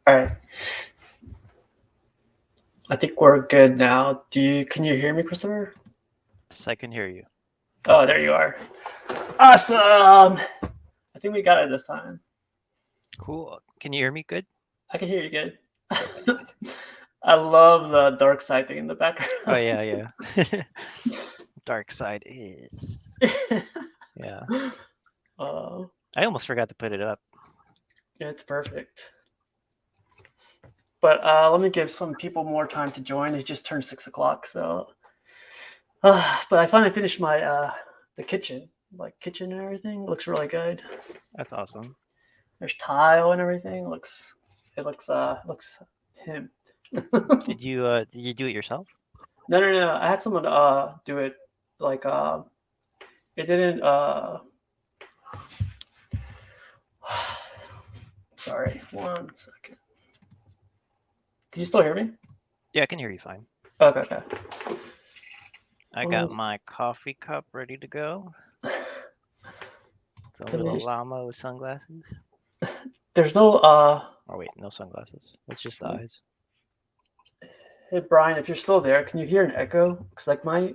All right. I think we're good now. Can you hear me, Christopher? Yes, I can hear you. Oh, there you are. Awesome. I think we got it this time. Cool. Can you hear me good? I can hear you good. Okay. I love the dark side thing in the Oh background. yeah, yeah. Dark side is. Yeah. uh, I almost forgot to put it up. it's perfect. But let me give some people more time to join. It just turned 6 o'clock, so. But I finally finished my the kitchen, like kitchen and everything. It looks really good. That's awesome. There's tile and everything. It looks him. Did you do it yourself? No, no, no. I had someone do it. Like it didn't. Sorry, 1 second. Can you still hear me? Yeah, I can hear you fine. Okay, okay. I Let me, got my coffee cup ready to go. It's a let me little just. llama with sunglasses. There's no. Oh wait, no sunglasses. It's just the eyes. Hey Brian, if you're still there, can you hear an echo? Cause like my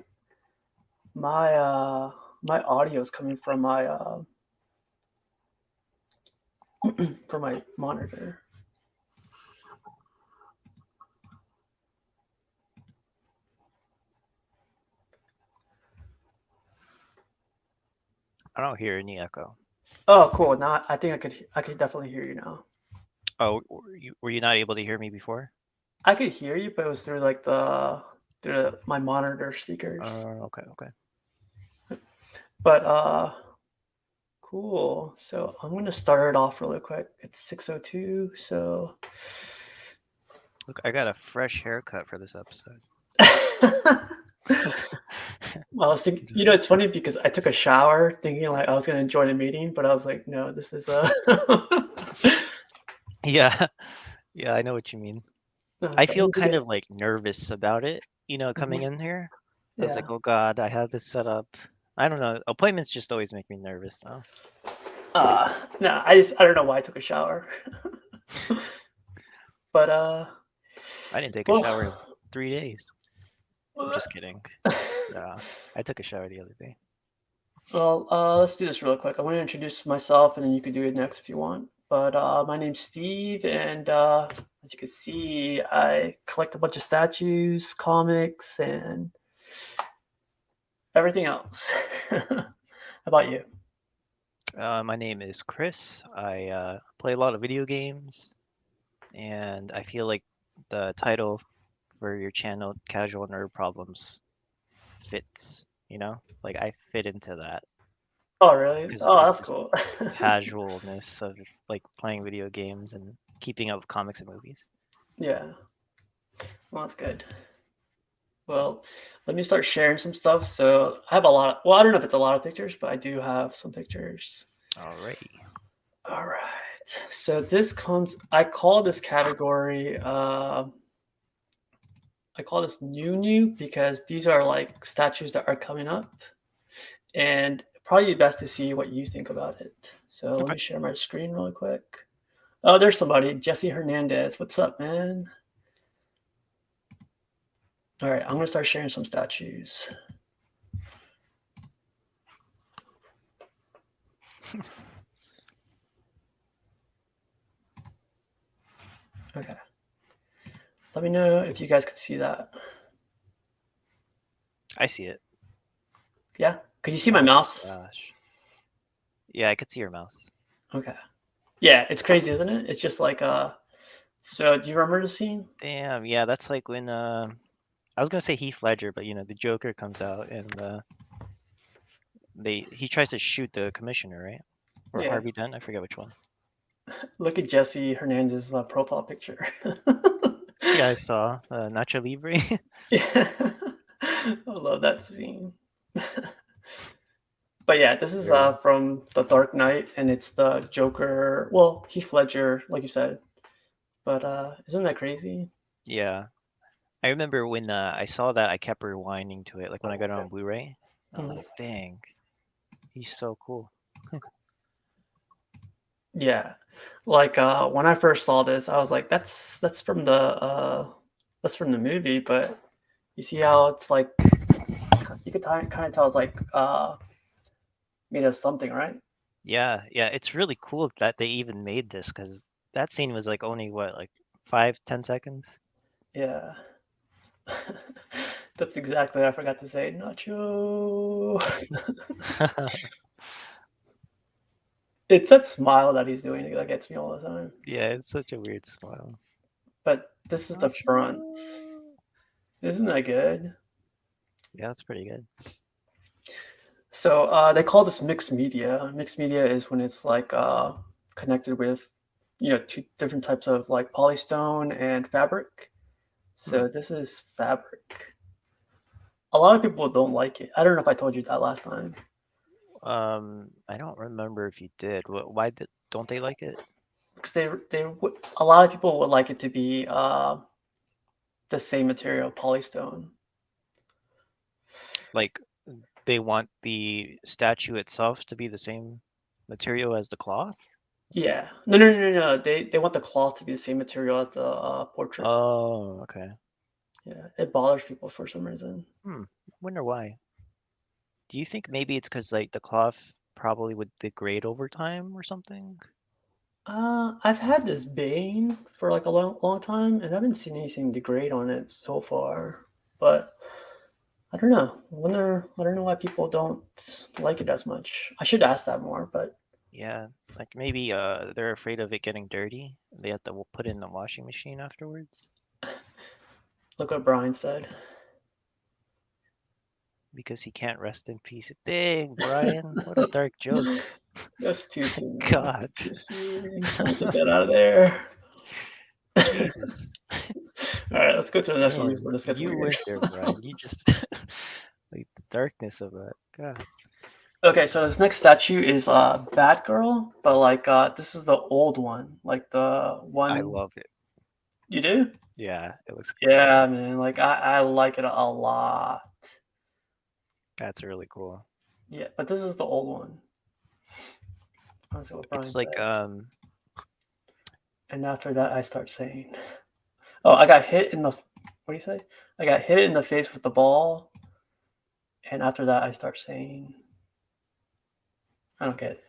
my audio is coming from my monitor. I don't hear any echo. Oh, cool. Now I think I could definitely hear you now. Oh, were you not able to hear me before? I could hear you, but it was through like my monitor speakers. Okay, okay. But cool. So I'm gonna start it off really quick. It's 6:02. So Look, I got a fresh haircut for this episode. well, I was thinking, Just it's funny because I took a shower thinking like I was gonna join a meeting, but I was like, no, this is yeah, yeah, I know what you mean. no, I so I feel need to kind get. of like nervous about it, coming Mhm. in here. I was Yeah. like, oh God, I have this set up. I don't know. Appointments just always make me nervous though. No, I don't know why I took a shower, but I didn't take a well, shower in 3 days. I'm just kidding. Yeah, I took a shower the other day. well, let's do this real quick. I want to introduce myself, and then you could do it next if you want. But my name's Steve, and as you can see, I collect a bunch of statues, comics, and everything else. How about you? My name is Chris. I play a lot of video games, and I feel like the title for your channel, Casual Nerd Problems, fits. Like I fit into that Oh, really? because Oh, of that's just cool. casualness of like playing video games and keeping up with comics and movies. Yeah, well, that's good. Well, let me start sharing some stuff. So I have a lot. Well, I don't know if it's a lot of pictures, but I do have some pictures. Alrighty. All right. So this comes. I call this category. I call this new because these are like statues that are coming up, and probably best to see what you think about it. So let Okay. me share my screen really quick. Oh, there's somebody, Jesse Hernandez. What's up, man? All right, I'm gonna start sharing some statues. Okay, let me know if you guys can see that. I see it. Yeah, could you see my Oh mouse? gosh. Yeah, I could see your mouse. Okay. Yeah, it's crazy, isn't it? It's just like So do you remember the scene? Damn. Yeah, that's like when I was gonna say Heath Ledger, but the Joker comes out and he tries to shoot the commissioner, right? Or Yeah. Harvey Dent. I forget which one. Look at Jesse Hernandez's profile picture. Yeah, I saw Nacho Libre. Yeah. I love that scene. But yeah, this is Very. from The Dark Knight, and it's the Joker. Well, Heath Ledger, like you said. But isn't that crazy? Yeah. I remember when I saw that, I kept rewinding to it. Like when I got it on Blu-ray, I was Mhm. like, "Dang, he's so cool." Yeah. Like when I first saw this, I was like, that's from the movie, but you see how it's like you could kind of tell it's like made of something, right? Yeah, yeah, it's really cool that they even made this because that scene was like only what, like 5, 10 seconds? Yeah. That's exactly what I forgot to say. Nacho. It's that smile that he's doing that gets me all the time. Yeah, it's such a weird smile. But this is the front. Nacho. Isn't that good? Yeah, that's pretty good. So they call this mixed media. Mixed media is when it's like connected with, two different types of like polystone and fabric. Hmm. So this is fabric. A lot of people don't like it. I don't know if I told you that last time. I don't remember if you did. Why don't they like it? Because a lot of people would like it to be the same material, polystone. Like they want the statue itself to be the same material as the cloth? Yeah. No, no, no, no, no. They want the cloth to be the same material as the portrait. Oh, okay. Yeah, it bothers people for some reason. Wonder why. Do you think maybe it's because like the cloth probably would degrade over time or something? I've had this Bane for like a long, long time, and I haven't seen anything degrade on it so far. But I don't know. I don't know why people don't like it as much. I should ask that more, but Yeah, like maybe they're afraid of it getting dirty. They have to put it in the washing machine afterwards look what Brian said. because he can't rest in peace. Dang, Brian, what a dark joke. That's too soon, man. God, Too soon. Let me get that out of there. Jesus. All right, let's go to the next one Man, before this gets you weird. went there, Brian. You just like the darkness of that. God, Okay, so this next statue is Batgirl, but like this is the old one, like the I one love it. you do. Yeah, it looks cool. Yeah, man. Like I like it a lot. That's really cool. Yeah, but this is the old one. That's what It's Brian like said. And after that, I start saying, "Oh, I got hit in the. What do you say? I got hit in the face with the ball." And after that, I start saying, "I don't get it."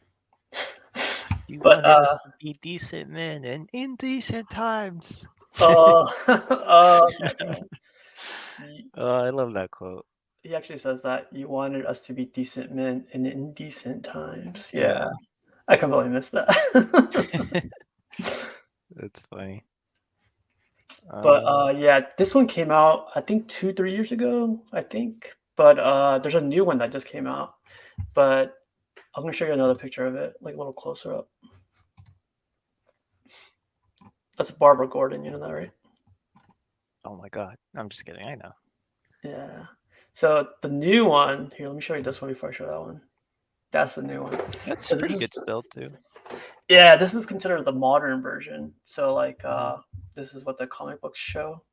you But wanted us to be decent men and in decent times. okay, Brian. He, Oh, I love that quote. he actually says that you wanted us to be decent men in indecent times. Yeah, Yeah, I completely missed that. that's funny. But Um, yeah, this one came out I think 2, 3 years ago, I think. But there's a new one that just came out. But I'm gonna show you another picture of it, like a little closer up. That's Barbara Gordon, you know that, right? oh my God. I'm just kidding. I know. Yeah. So the new one here, let me show you this one before I show that one. That's the new one. That's So this pretty is good still too. yeah, this is considered the modern version. So like Mhm. this is what the comic books show.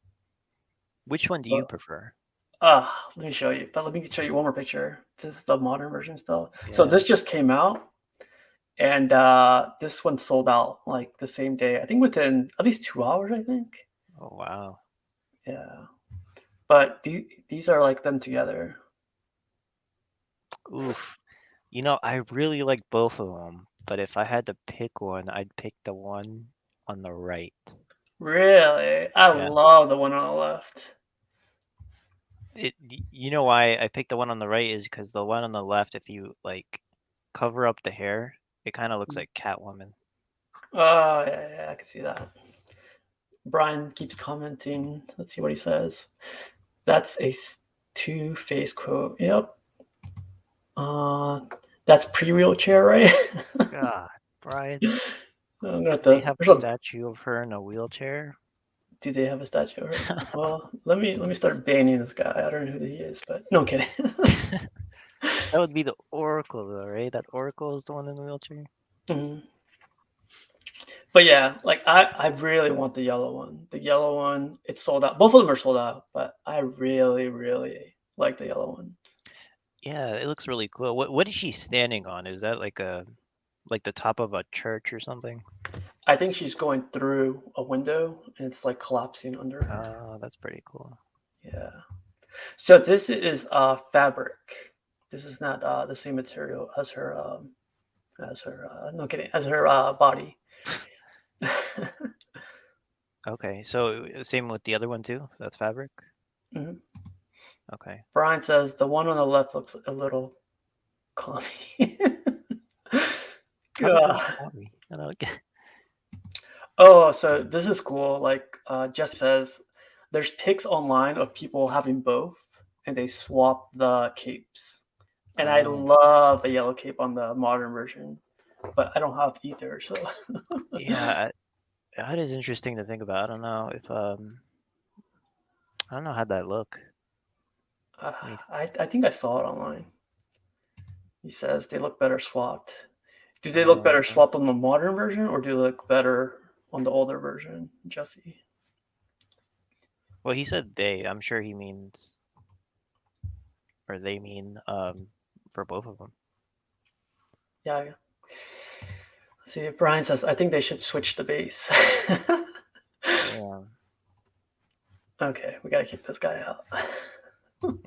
Which one do But you prefer? let me show you. But let me show you one more picture. This is the modern version still. So Yeah. this just came out. And this one sold out like the same day. I think within at least 2 hours. I think. Oh wow. Yeah, but these are like them together. Oof. I really like both of them, but if I had to pick one, I'd pick the one on the right. Really, I Yeah. love the one on the left. You know why I picked the one on the right is because the one on the left, if you like cover up the hair, it kind of looks like Catwoman. Oh yeah, yeah, I can see that. Brian keeps commenting. Let's see what he says. That's a two-face quote. Yep. Uh, that's pre-wheelchair, right? God, Brian, I'm gonna have do they to. have a There's a statue of her in a wheelchair? Do they have a statue of her? Well, let me start banning this guy. I don't know who he is, but no I'm kidding. That would be the Oracle, though, right? That Oracle is the one in the wheelchair. Mhm. But yeah, like I really want the yellow one. The yellow one, it's sold out. Both of them are sold out, but I really, really like the yellow one. Yeah, it looks really cool. What is she standing on? Is that like a? like the top of a church or something? I think she's going through a window and it's like collapsing under her. Oh, that's pretty cool. Yeah. So this is fabric. This is not the same material as her no kidding, as her body. Okay, so same with the other one too? That's fabric? Mhm. Okay. Brian says the one on the left looks a little commie. How does it look Yeah. me? I don't get. Oh, so this is cool. Like Jess says, there's pics online of people having both, and they swap the capes. And I Oh, love the yellow cape on the modern version, but I don't have either. So yeah, that is interesting to think about. I don't know if I don't know how that look. uh, Let me. I think I saw it online. He says they look better swapped. Do they look better Okay. swapped on the modern version, or do they look better on the older version, Jesse? Well, he said they. I'm sure he means, or they mean, for both of them. Yeah. Yeah. See, Brian says I think they should switch the base. Yeah, Okay, we gotta kick this guy out.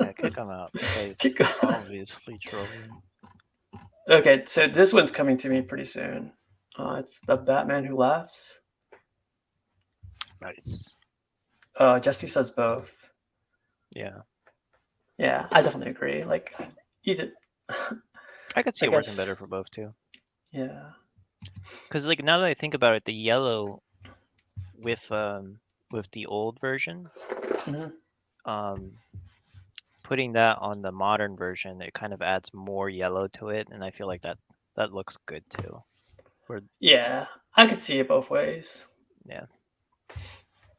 yeah, kick him out. That guy's Kick him. obviously trolling. Okay, so this one's coming to me pretty soon. It's the Batman Who Laughs. Nice. Jesse says both. Yeah, Yeah, I definitely agree. Like, either. I could see I it working guess. better for both too. Yeah. Because like now that I think about it, the yellow with the old version, Mhm. um, putting that on the modern version, it kind of adds more yellow to it, and I feel like that looks good too. Or Yeah, I could see it both ways. yeah,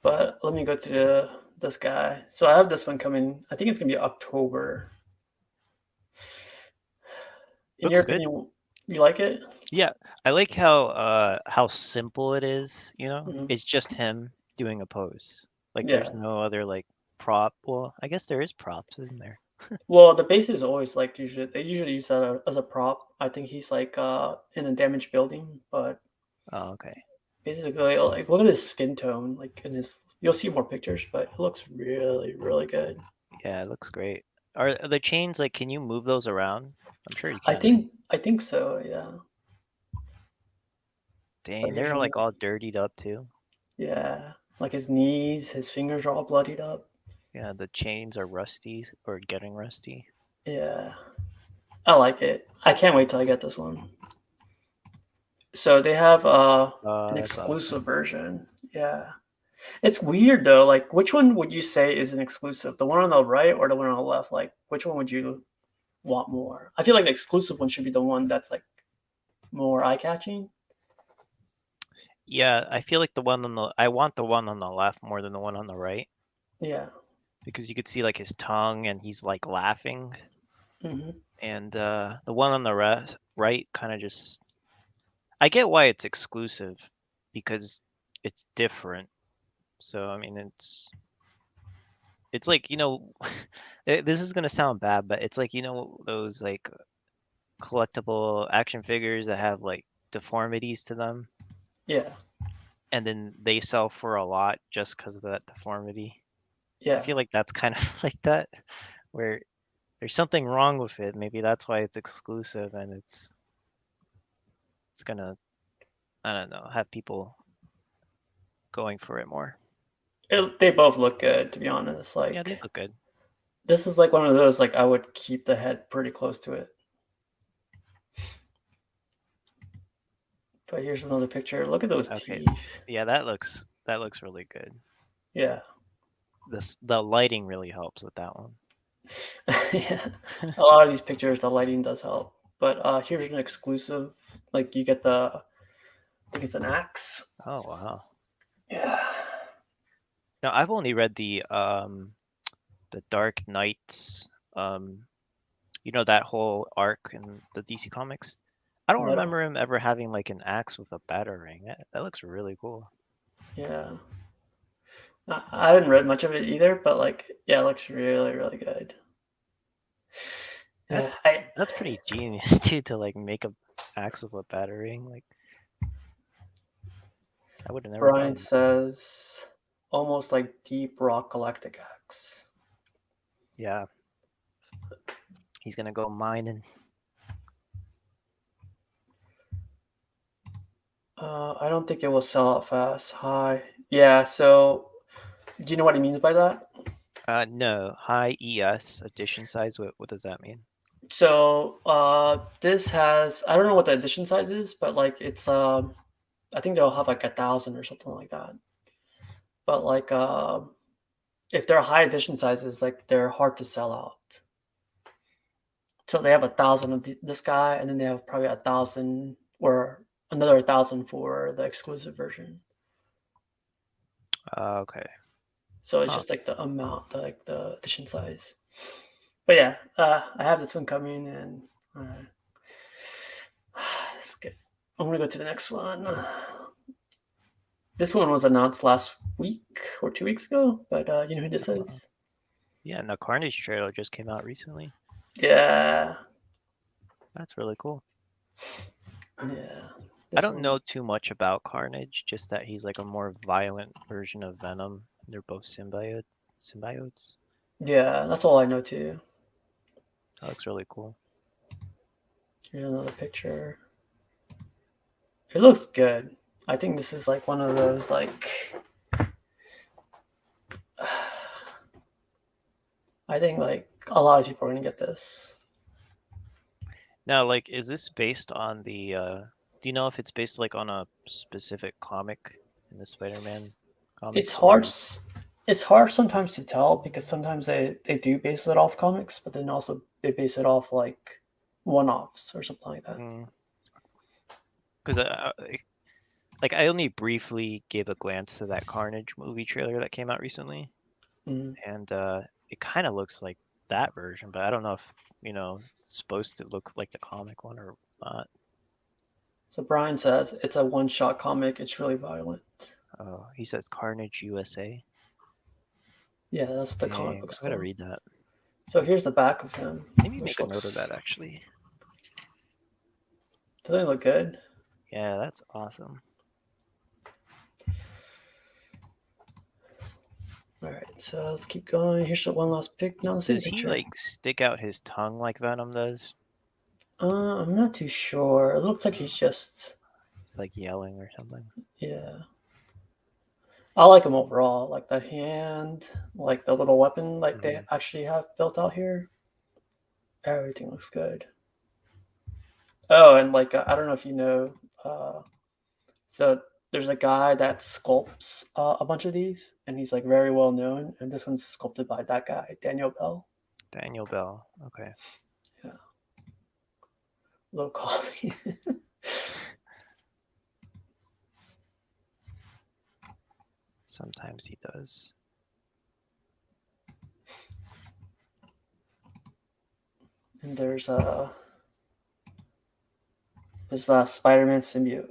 But let me go to this guy. So I have this one coming. I think it's gonna be October. In your looks good. opinion, you like it? Yeah, I like how simple it is. You know, Mhm. it's just him doing a pose. Like there's Yeah. no other like prop. Well, I guess there is props, isn't there? Well, the base is always like usually they usually use that as a prop. I think he's like in a damaged building, but Oh, okay. basically like look at his skin tone, like in his. You'll see more pictures, but it looks really really good. Yeah, it looks great. Are the chains like? Can you move those around? I'm sure you I can, right? think I think so. Yeah. But Dang, here's they're one. like all dirtied up too. Yeah, like his knees, his fingers are all bloodied up. Yeah, the chains are rusty or getting rusty. Yeah, I like it. I can't wait till I get this one. So they have an That's awesome. exclusive version. Yeah. It's weird though. Like, which one would you say is an exclusive? The one on the right or the one on the left? Like, which one would you want more? I feel like the exclusive one should be the one that's like more eye catching. Yeah, I feel like I want the one on the left more than the one on the right Yeah. because you could see like his tongue and he's like laughing, Hmm. and the one on the right kind of just. I get why it's exclusive because it's different. So I mean, it's like this is gonna sound bad, but it's like those like collectible action figures that have like deformities to them, Yeah. and then they sell for a lot just because of that deformity. I Yeah. feel like that's kind of like that, where there's something wrong with it. Maybe that's why it's exclusive, and it's gonna, I don't know, have people going for it more. They both look good, to be honest. Yeah, Like, they look good. this is like one of those, like, I would keep the head pretty close to it. But here's another picture. Look at those Okay, teeth. yeah, that looks really good. Yeah. The lighting really helps with that one. Yeah. A lot of these pictures, the lighting does help. But here's an exclusive. Like, you get I think it's an axe. Oh wow. Yeah. Now I've only read the Dark Knights, that whole arc in the DC Comics. I don't No, I don't. remember him ever having like an axe with a batarang. That looks really cool. Yeah. I haven't read much of it either, but like, yeah, it looks really, really good. Yeah. That's that's pretty genius too to like make a axe with a battering. Like I would have never thought Brian of that. says almost like Deep Rock Galactic Axe. Yeah, he's gonna go mining. I don't think it will sell out fast. Hi. Yeah, so do you know what he means by that? No, high ES edition size. What does that mean? So this has, I don't know what the edition size is, but like it's I think they'll have like 1,000 or something like that. But like if they're high edition sizes, like they're hard to sell out. So they have 1,000 of this guy, and then they have probably 1,000 or another 1,000 for the exclusive version. Okay. So it's Huh. just like the amount, like the edition size. But yeah, I have this one coming, and let's get. I'm gonna go to the next one. This one was announced last week or 2 weeks ago, but you know who this is? Yeah, and the Carnage trailer just came out recently. Yeah, That's really cool. yeah. I This don't one. know too much about Carnage, just that he's like a more violent version of Venom. They're both symbiotes. Yeah, that's all I know too. That looks really cool. Here's another picture. It looks good. I think this is like one of those like. I think like a lot of people are gonna get this. Now, like, is this based on the? Do you know if it's based like on a specific comic in the Spider-Man It's comics, hard. or? It's hard sometimes to tell because sometimes they do base it off comics, but then also they base it off like one-offs or something like that. Because like I only briefly gave a glance to that Carnage movie trailer that came out recently, Mm. and it kind of looks like that version, but I don't know if it's supposed to look like the comic one or not. So Brian says it's a one-shot comic. It's really violent. He says Carnage USA. Yeah, that's what the comic Dang, book's I gotta called. read that. So here's the back of him, Maybe which make a note of looks. that actually. Doesn't it look good? Yeah, that's awesome. All right, so let's keep going. Here's the one last pic. No, the same Does he picture. like stick out his tongue like Venom does? I'm not too sure. It looks like he's just. He's like yelling or something. Yeah. I like him overall. Like the hand, like the little weapon, like they actually have built out here. Everything looks good. Oh, and like I don't know if you know. So there's a guy that sculpts a bunch of these, and he's like very well known. And this one's sculpted by that guy, Daniel Bell. Daniel Bell. Okay. Yeah. Little coffee. Sometimes he does. And there's the Spider-Man symbiote.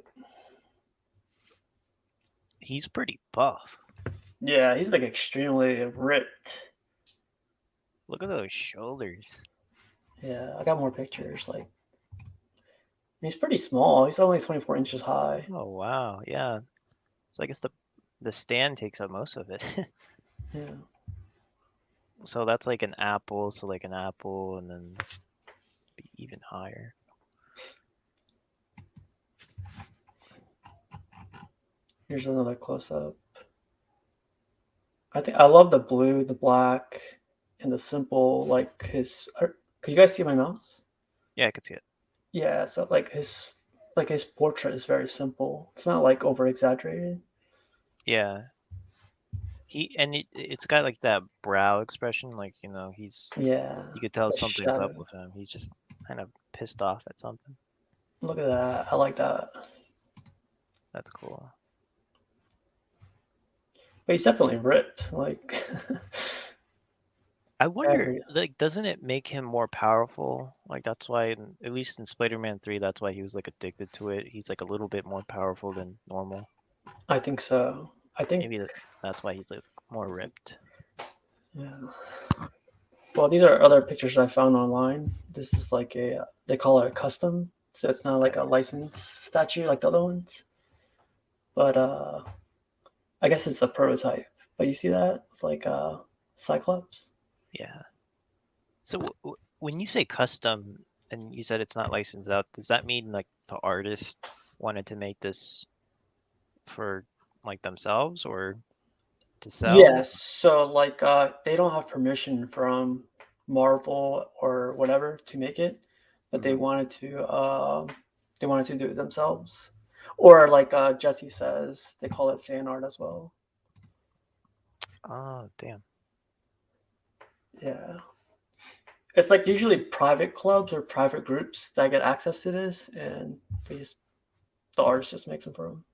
He's pretty buff. Yeah, he's like extremely ripped. Look at those shoulders. Yeah, I got more pictures. Like he's pretty small. He's only 24 inches high. Oh wow, yeah. So I guess the stand takes up most of it. Yeah. So that's like an apple, so like an apple and then be even higher. Here's another close up. I think I love the blue, the black, and the simple. Like his. Can you guys see my mouse? Yeah, I could see it. Yeah. So like his portrait is very simple. It's not like over exaggerated. Yeah. It's got like that brow expression, like Yeah. you could tell The something's up shadow. with him. He's just kind of pissed off at something. Look at that. I like that. That's cool. But he's definitely ripped. Like. I wonder, Every. like, doesn't it make him more powerful? Like, that's why, at least in Spider-Man 3, that's why he was like addicted to it. He's like a little bit more powerful than normal. I think so. I think. Maybe that's why he's like more ripped. Yeah. Well, these are other pictures I found online. This is like they call it a custom. so it's not like a Nice. licensed statue like the other ones. But I guess it's a prototype. But you see that? It's like Cyclops. Yeah. So when you say custom and you said it's not licensed out, does that mean like the artist wanted to make this for like themselves or to sell? Yes. So like they don't have permission from Marvel or whatever to make it, but Hmm. they wanted to do it themselves. Or like Jesse says, they call it fan art as well. Oh, damn. Yeah. It's like usually private clubs or private groups that get access to this, and the artist just makes them for them.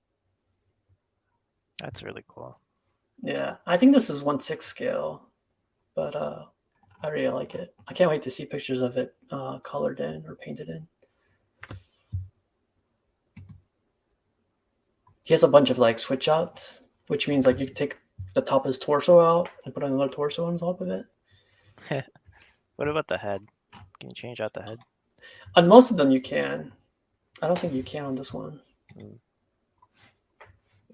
That's really cool. Yeah, I think this is 1/6 scale, but I really like it. I can't wait to see pictures of it colored in or painted in. He has a bunch of like switch outs, which means like you can take the top of his torso out and put another torso on top of it. What about the head? Can you change out the head? On most of them, you can. I don't think you can on this one. Mm.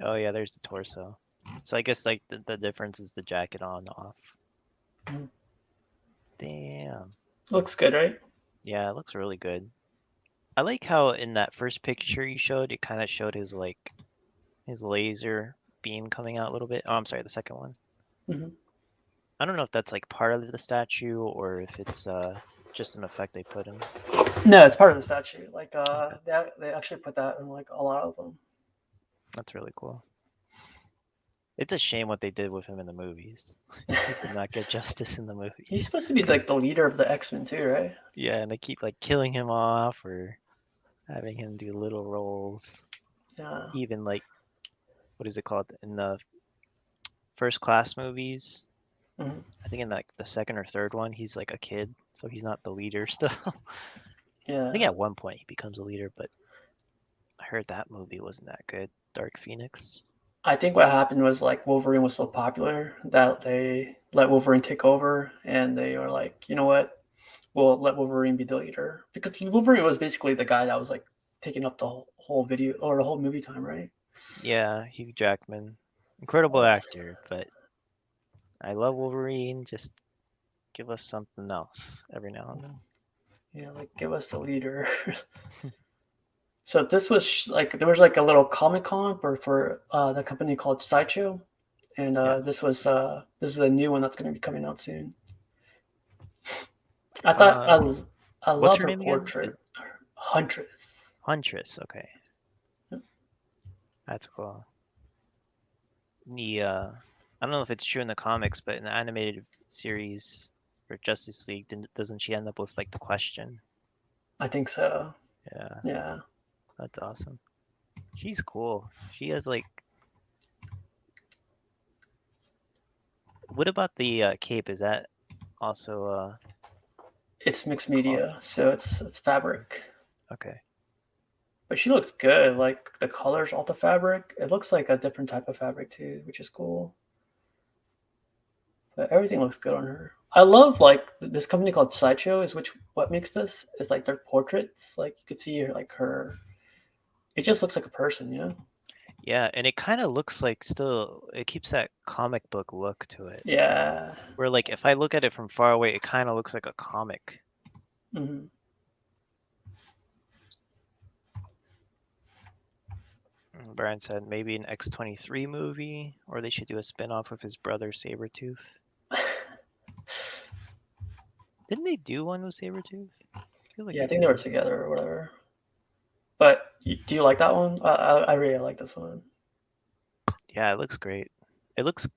Oh yeah, there's the torso. So I guess like the difference is the jacket on off. Mhm. Damn. Looks good, right? Yeah, it looks really good. I like how in that first picture you showed, it kind of showed his like his laser beam coming out a little bit. Oh, I'm sorry, the second one. Hmm. I don't know if that's like part of the statue or if it's just an effect they put in. No, it's part of the statue. Like Okay, they actually put that in like a lot of them. that's really cool. It's a shame what they did with him in the movies. He did not get justice in the He's movies. supposed to be like the leader of the X Men too, right? Yeah, and they keep like killing him off or having him do little roles. Yeah. Even like what is it called in the first class movies? Hmm. I think in like the second or third one, he's like a kid, so he's not the leader still. I think Yeah. at one point he becomes a leader, but I heard that movie wasn't that good. Dark Phoenix. I think what happened was like Wolverine was so popular that they let Wolverine take over, and they were like, you know what, we'll let Wolverine be the leader because Wolverine was basically the guy that was like taking up the whole video or the whole movie time, right? Yeah, Hugh Jackman. Incredible actor, but I love Wolverine. Just give us something else every now and then. Yeah, like give us the leader. So this was like there was like a little Comic Con for the company called Sideshow, and Yeah. this is a new one that's going to be coming out soon. I thought Uh, I what's love her her name again? portrait, Huntress. Huntress. Okay, that's cool. The I don't know if it's true in the comics, but in the animated series for Justice League, doesn't she end up with like the question? I think so. Yeah, Yeah, that's awesome. She's cool. She has like. What about the cape? Is that also it's mixed cloth? media, so it's fabric. Okay. But she looks good. Like the colors, all the fabric. It looks like a different type of fabric too, which is cool. But everything looks good on her. I love like this company called Sideshow is which what makes this is like their portraits. Like you could see her like her. It just looks like a person, you know. Yeah, and it kind of looks like still it keeps that comic book look to it. Yeah. Where like if I look at it from far away, it kind of looks like a comic. Hmm. Brian said maybe an X-23 movie, or they should do a spin-off with his brother Sabretooth. Didn't they do one with Sabretooth? I feel like Yeah, I they think they were did. together or whatever. But do you like that one? I really like this one. Yeah, it looks great. It looks,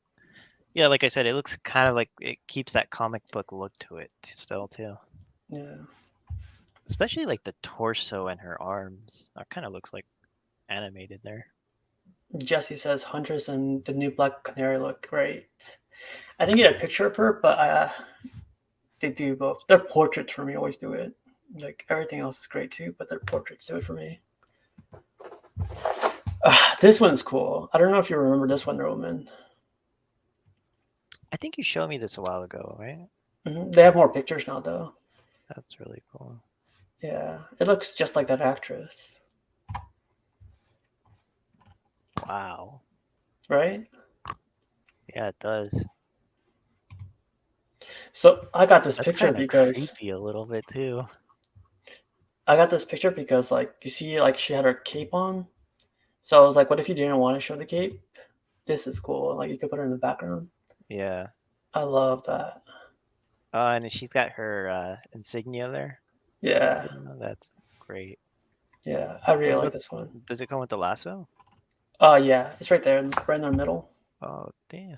yeah, like I said, it looks kind of like it keeps that comic book look to it still too. Yeah. Especially like the torso and her arms. That kind of looks like animated there. Jesse says Huntress and the new Black Canary look great. I didn't get a picture of her, but they do both. Their portraits for me always do it. Like everything else is great too, but their portraits do it for me. This one's cool. I don't know if you remember this Wonder Woman. I think you showed me this a while ago, right? They have more pictures now though. That's really cool. Yeah, it looks just like that actress, Wow. right? Yeah, it does. So I got this That's picture kind of because creepy a little bit too. like you see like she had her cape on. So I was like, what if you didn't want to show the cape? This is cool. Like you could put her in the background. Yeah. I love that. And she's got her insignia there. Yeah, That's great. yeah, I really What like about? this one. Does it come with the lasso? Yeah, it's right there, right in the middle. Oh, damn.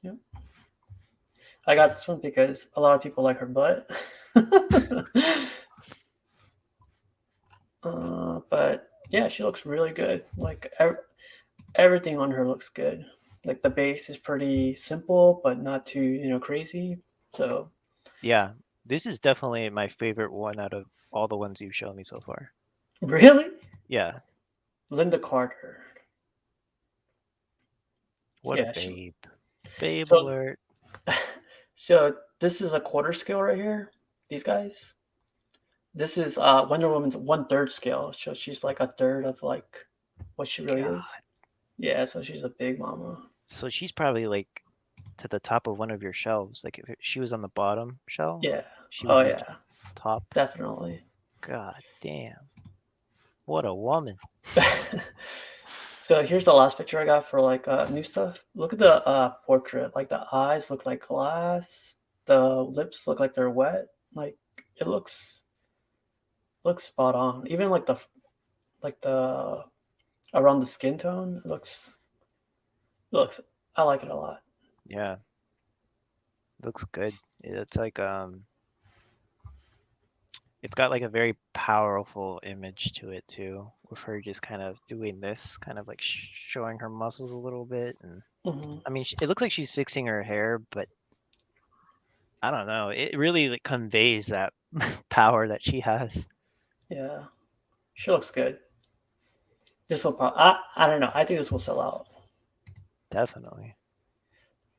Yep. I got this one because a lot of people like her butt. But yeah, she looks really good. Like everything on her looks good. Like the base is pretty simple, but not too crazy. So Yeah, this is definitely my favorite one out of all the ones you've shown me so far. really, Yeah, Linda Carter. what a Yeah. babe. Babe So alert. so this is a quarter scale right here. These guys. This is Wonder Woman's 1/3 scale. So she's like a third of like what she really is. God. Yeah. So she's a big mama. So she's probably like to the top of one of your shelves. Like if she was on the bottom shelf, Yeah. she would Oh be yeah. top. Definitely. God damn. What a woman. So here's the last picture I got for like new stuff. Look at the portrait. Like the eyes look like glass. The lips look like they're wet. Like it looks spot on. Even like the around the skin tone, it looks. I like it a lot. Yeah, looks good. It's like it's got like a very powerful image to it too, with her just kind of doing this, kind of like showing her muscles a little bit. And Hmm. I mean, it looks like she's fixing her hair, but I don't know. It really like conveys that power that she has. Yeah, she looks good. This will probably. I don't know. I think this will sell out. Definitely.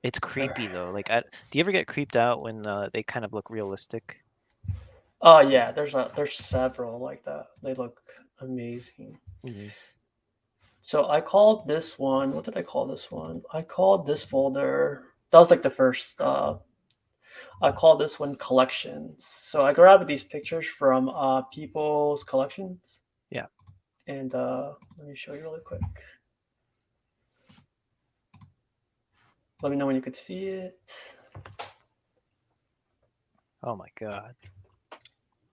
It's Or- creepy though. Like, do you ever get creeped out when they kind of look realistic? Oh yeah, there's several like that. They look amazing. Hmm. So I called this one. What did I call this one? I called this folder. That was like the first. I called this one collections. So I grabbed these pictures from people's collections, Yeah. and let me show you really quick. Let me know when you could see it. Oh my God.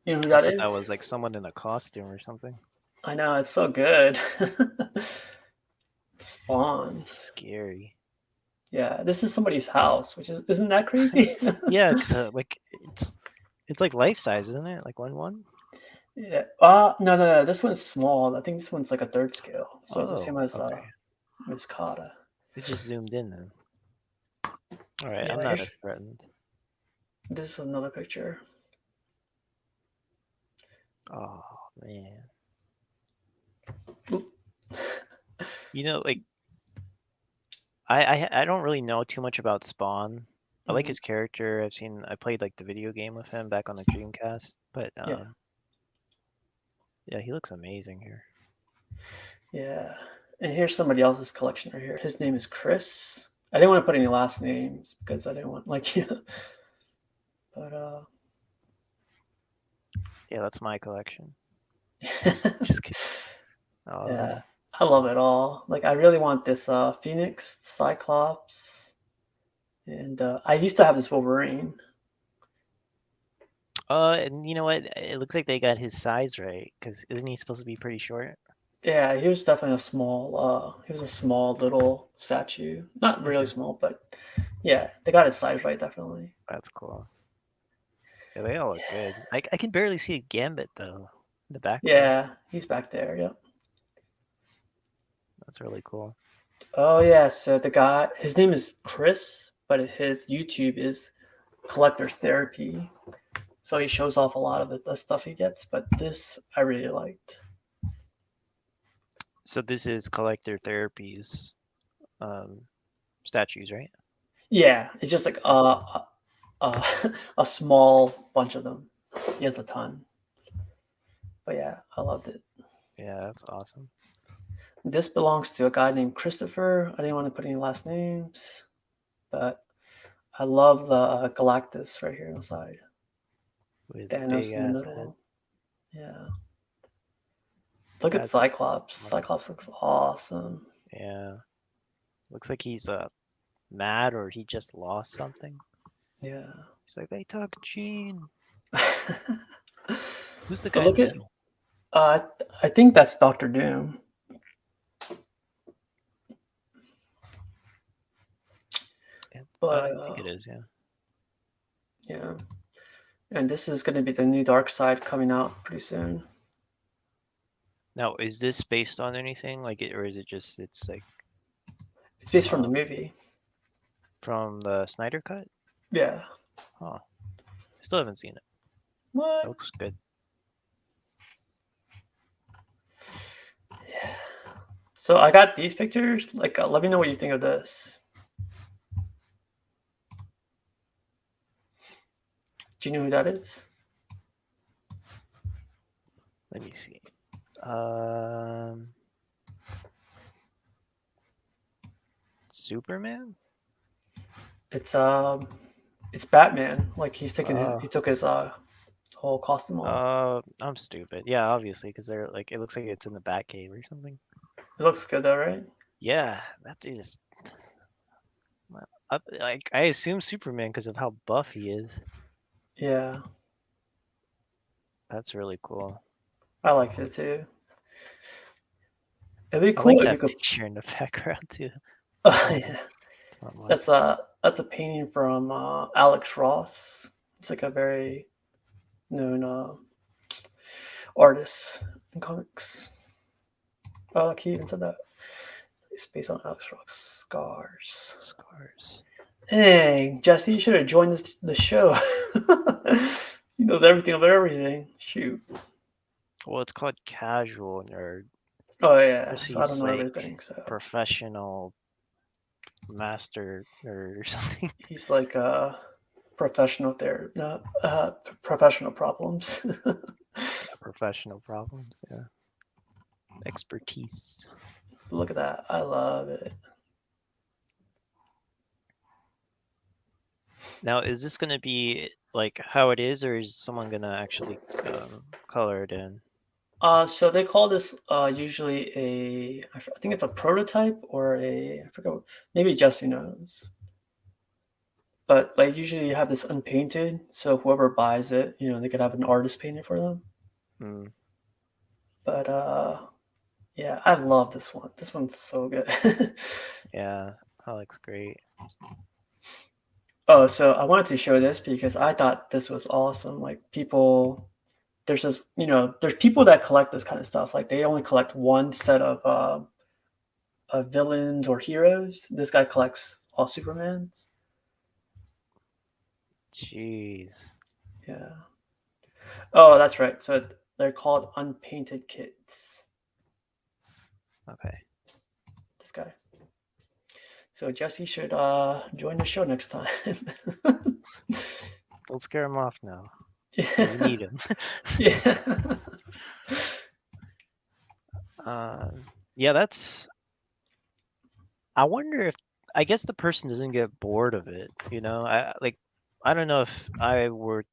You know who I that thought is? that was like someone in a costume or something. I know it's so good. Spawn. Scary. Yeah, this is somebody's house, which isn't that crazy? Yeah, 'cause like it's like life size, isn't it? Like 1:1. Yeah. No. This one's small. I think this one's like a third scale. So it's the same Oh, as okay. Miss Kata. It just zoomed in then. All right, I'm Yeah. not as threatened. This is another picture. Oh man. Oop. You know, like I don't really know too much about Spawn. I like Mhm. his character. I played like the video game with him back on the Dreamcast, but Yeah. yeah, he looks amazing here. Yeah. And here's somebody else's collection right here. His name is Chris. I didn't want to put any last names because I didn't want like but Yeah, that's my collection. Just kidding. Oh, yeah. I love it all. Like I really want this Phoenix, Cyclops, and I used to have this Wolverine. and you know what? It looks like they got his size right, because isn't he supposed to be pretty short? Yeah, he was definitely he was a small little statue. Not really Hmm. small, but yeah, they got his size right definitely. That's cool. Yeah, they all look good. I can barely see a Gambit though in the background. Yeah, he's back there. Yep. That's really cool. Oh yeah, so the guy, his name is Chris, but his YouTube is Collector's Therapy. So he shows off a lot of the stuff he gets, but this I really liked. So this is Collector Therapies um, statues, right? Yeah, it's just like a, a small bunch of them. He has a ton. But yeah, I loved it. Yeah, that's awesome. This belongs to a guy named Christopher. I didn't want to put any last names, but I love the Galactus right here on the side. With Thanos big in the ass head. middle. Yeah. Look at That's Cyclops. awesome. Cyclops looks awesome. Yeah. Looks like he's mad or he just lost something. Yeah. He's like, they took Gene. But Who's the guy in look the at, middle? uh, I think that's Doctor Doom. But I think it is, yeah. yeah. And this is going to be the new Dark Side coming out pretty soon. Now, is this based on anything? Like it, or is it just it's like It's based from the movie. from the Snyder cut? Yeah. Huh. Still haven't seen it. That What? looks good. Yeah. So I got these pictures. Like, let me know what you think of this. Do you know who that is? Let me see. Superman? It's Batman. Like he took his whole costume off. I'm stupid. Yeah, obviously, because they're like it looks like it's in the Batcave or something. It looks good though, right? Yeah, that dude is. Like I assume Superman because of how buff he is. Yeah, That's really cool. I liked it too. It'd be I like cool if you that could. picture in the background too. Yeah, Not much. that's a painting from Alex Ross. It's like a very known artist in comics. Oh, like he even said that. It's based on Alex Ross scars. Scars. Dang, Jesse, you should have joined the show. He knows everything about everything. Shoot. Well, it's called casual nerd. Oh yeah, Unless so I don't he's know like everything. So professional master nerd or something. he's like professional there, no, professional problems. Yeah, professional problems. Yeah, expertise. Look at that, I love it. Now, is this gonna be like how it is, or is someone gonna actually color it in? So they call this usually I think it's a prototype or I forgot, maybe Jesse knows. But like usually you have this unpainted, so whoever buys it, they could have an artist paint it for them. Hmm. But yeah, I love this one. This one's so good. Yeah, that looks great. Oh, so I wanted to show this because I thought this was awesome. Like there's this, there's people that collect this kind of stuff. Like they only collect one set of villains or heroes. This guy collects all Supermans. Jeez. Yeah. Oh, that's right. So they're called unpainted kits. Okay. This guy. So Jesse should join the show next time. Don't scare him off now. We Yeah. need him. Yeah. Yeah, that's. I wonder if. I guess the person doesn't get bored of it. I don't know if I were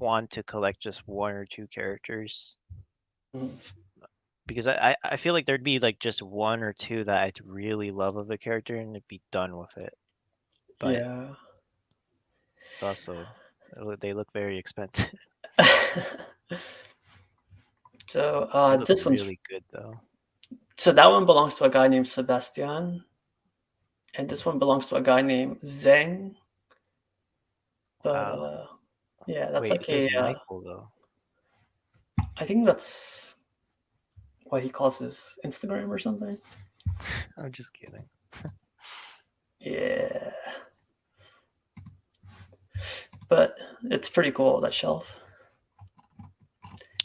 want to collect just one or two characters Mhm. because I feel like there'd be like just one or two that I'd really love of a character and it'd be done with it. But Yeah. also they look very expensive. So They look this one's really good though. so that one belongs to a guy named Sebastian, and this one belongs to a guy named Zeng. But Wow. yeah, that's Wait, like it says Michael though. I think that's what he calls his Instagram or something. I'm just kidding. Yeah, but it's pretty cool, that shelf.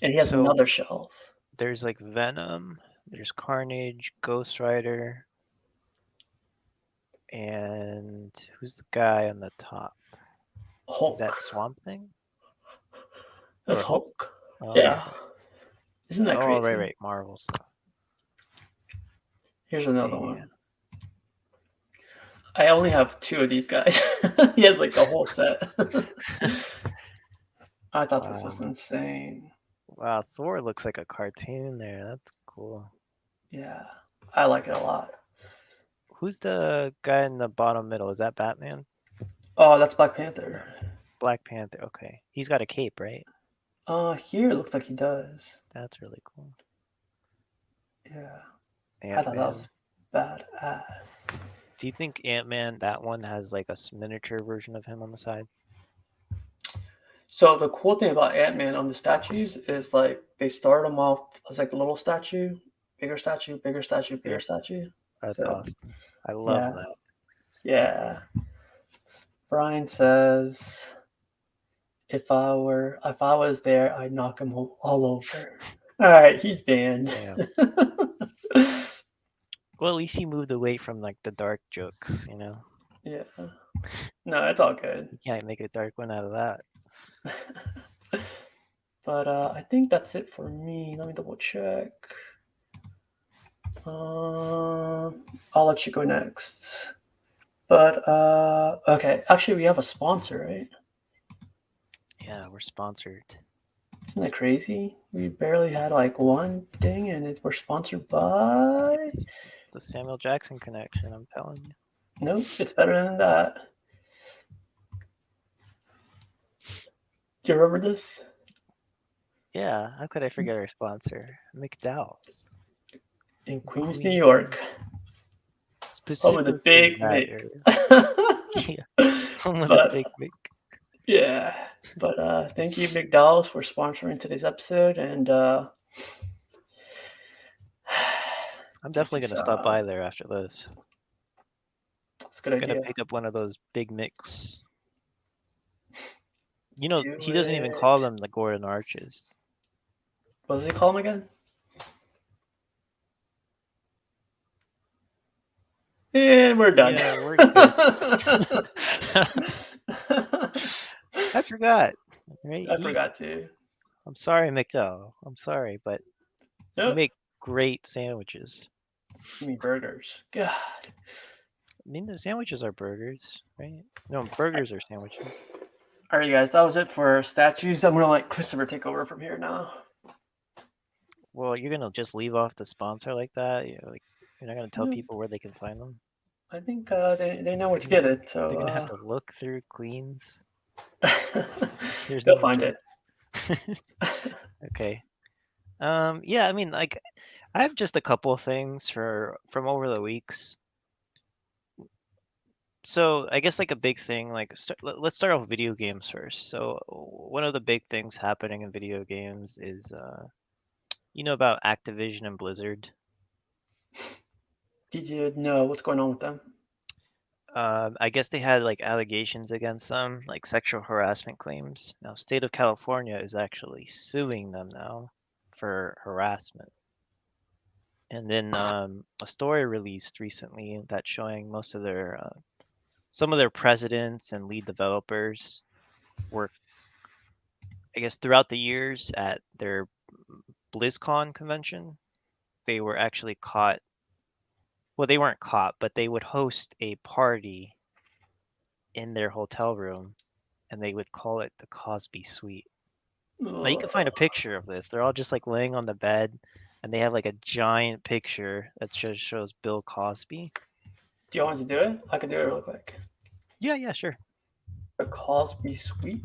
And he has So another shelf. there's like Venom, there's Carnage, Ghost Rider, and who's the guy on the top? Is that Hulk. Swamp Thing That's or Hulk? Hulk. Oh, Yeah. okay. Isn't that Oh, crazy? right, Marvel stuff. Here's another Damn. one. I only have 2 of these guys. He has like the whole set. I thought this was Wow. insane. Wow, Thor looks like a cartoon there. That's cool. Yeah, I like it a lot. Who's the guy in the bottom middle? Is that Batman? Oh, that's Black Panther. Black Panther. Okay. He's got a cape, right? Here it looks like he does. That's really cool. Yeah, I thought that Ant-Man. was badass. Do you think Ant-Man, that one, has like a miniature version of him on the side? So the cool thing about Ant-Man on the statues is like they start them off as like a little statue, bigger statue, bigger statue, bigger Yep. statue. That's So awesome. I love yeah, that. yeah. Brian says if I was there, I'd knock him all over. All right, he's banned. Yeah. Well, at least he moved away from like the dark jokes, you know? Yeah. No, it's all good. You can't make a dark one out of that. But I think that's it for me. Let me double check. I'll let you go next. But okay, actually, we have a sponsor, right? Yeah, we're sponsored. Isn't that crazy? We barely had like one thing, and we're sponsored by. It's the Samuel Jackson connection, I'm telling you. Nope, it's better than that. Do you remember this? Yeah, how could I forget our sponsor? McDowell's. In Queens, Queens. New York. Home of the Specifically Big that Mick. area. Yeah, home of the Big Mick. Yeah, but thank you, McDowell's, for sponsoring today's episode, and I'm definitely gonna stop by there after this. That's a good Gonna idea. pick up one of those Big Micks. You know, Do he doesn't even it. call them the Gordon Arches. What does he call them again? And we're done. Yeah, we're good. I forgot. Right? I forgot to. I'm sorry, McDowell. I'm sorry, but you Nope. make great sandwiches. You mean burgers? God. I mean, the sandwiches are burgers, right? No, burgers are sandwiches. All right, guys. That was it for statues. I'm gonna let Christopher take over from here now. Well, you're gonna just leave off the sponsor like that? You're not gonna tell No, people where they can find them? I think they know where to get it. They're gonna have So to look through Queens. There's they'll no find it. Okay. Yeah, I mean, like, I have just a couple of things from over the weeks. So I guess like a big thing, like let's start off with video games first. So one of the big things happening in video games is, you know about Activision and Blizzard. Did you know what's going on with them? I guess they had like allegations against them, like sexual harassment claims. Now, state of California is actually suing them now for harassment. And then a story released recently that showing most of their some of their presidents and lead developers were, I guess, throughout the years at their BlizzCon convention, they were actually caught. Well, they weren't caught, but they would host a party in their hotel room, and they would call it the Cosby Suite. Now you can find a picture of this. They're all just like laying on the bed, and they have like a giant picture that just shows Bill Cosby. Do you want to do it? I can do it real quick. Yeah, sure. The Cosby Suite.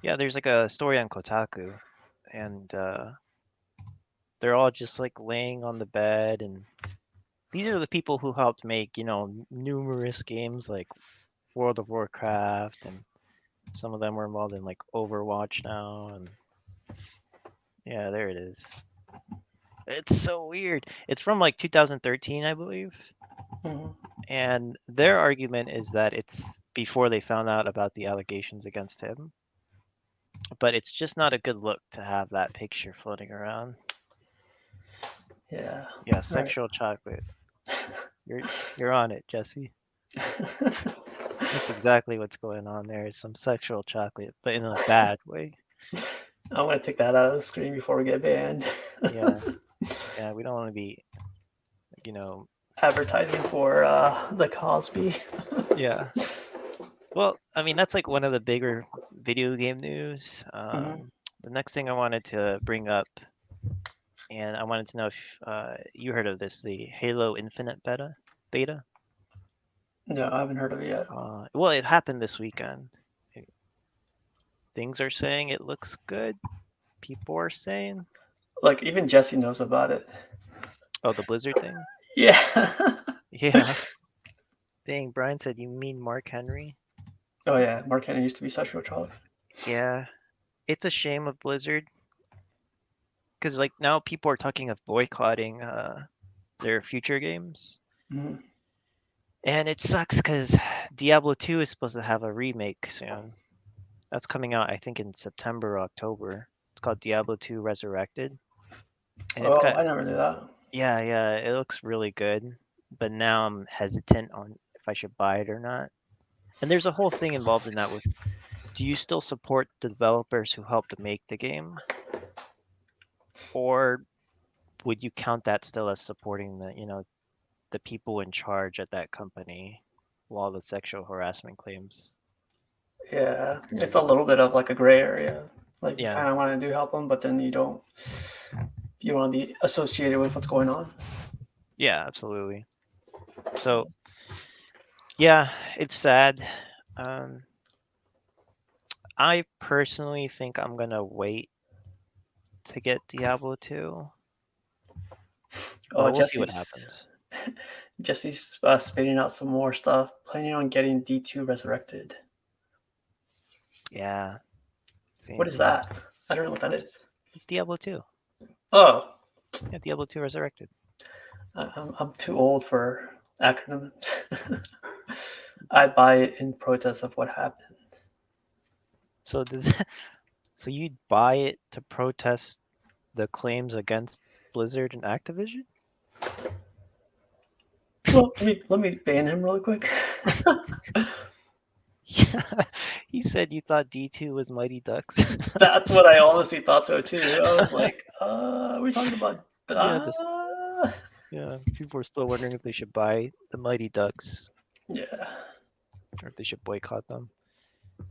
Yeah, there's like a story on Kotaku, and they're all just like laying on the bed, and these are the people who helped make, numerous games like World of Warcraft, and some of them were involved in like Overwatch now, and yeah, there it is. It's so weird. It's from like 2013, I believe. Mm-hmm. And their argument is that it's before they found out about the allegations against him. But it's just not a good look to have that picture floating around. Yeah. Yeah, sexual chocolate. You're on it, Jesse. That's exactly what's going on there. Is some sexual chocolate, but in a bad way. I'm gonna take that out of the screen before we get banned. Yeah, yeah. We don't want to be, you know. Advertising for the Cosby. Yeah. Well, I mean, that's like one of the bigger video game news. Mhm. The next thing I wanted to bring up, and I wanted to know if you heard of this, the Halo Infinite beta. No, I haven't heard of it yet. Well, it happened this weekend. It- Things are saying it looks good. People are saying, Like even Jesse knows about it. oh, the Blizzard thing. Yeah. Yeah. Dang, Brian said you mean Mark Henry. Oh yeah, Mark Henry used to be sexual child. Yeah, it's a shame of Blizzard because like now people are talking of boycotting their future games. Mm-hmm. And it sucks because Diablo 2 is supposed to have a remake soon. That's coming out, I think, in September or October. It's called Diablo 2 Resurrected. And it's Oh, got, I never knew that. yeah, it looks really good. But now I'm hesitant on if I should buy it or not. And there's a whole thing involved in that with, do you still support the developers who helped make the game? Or would you count that still as supporting the people in charge at that company while the sexual harassment claims? Yeah, it's a little bit of like a gray area. Like you Yeah, kind of want to do help them, but then you don't. You want to be associated with what's going on. yeah, absolutely. So yeah, it's sad. Um, I personally think I'm gonna wait to get Diablo 2, Oh, but we'll see what happens. Jesse's spitting out some more stuff. Planning on getting D2 resurrected. Yeah, What same is here. that? I don't know what that It's, is. it's Diablo 2. Oh, Yeah, Diablo 2 Resurrected. I'm too old for acronyms. I buy it in protest of what happened. So does so you'd buy it to protest the claims against Blizzard and Activision? Well, let me ban him really quick. Yeah, he said you thought D2 was Mighty Ducks. That's what I honestly thought so too. I was like, are we talking about Yeah, yeah, people are still wondering if they should buy the Mighty Ducks yeah. or if they should boycott them.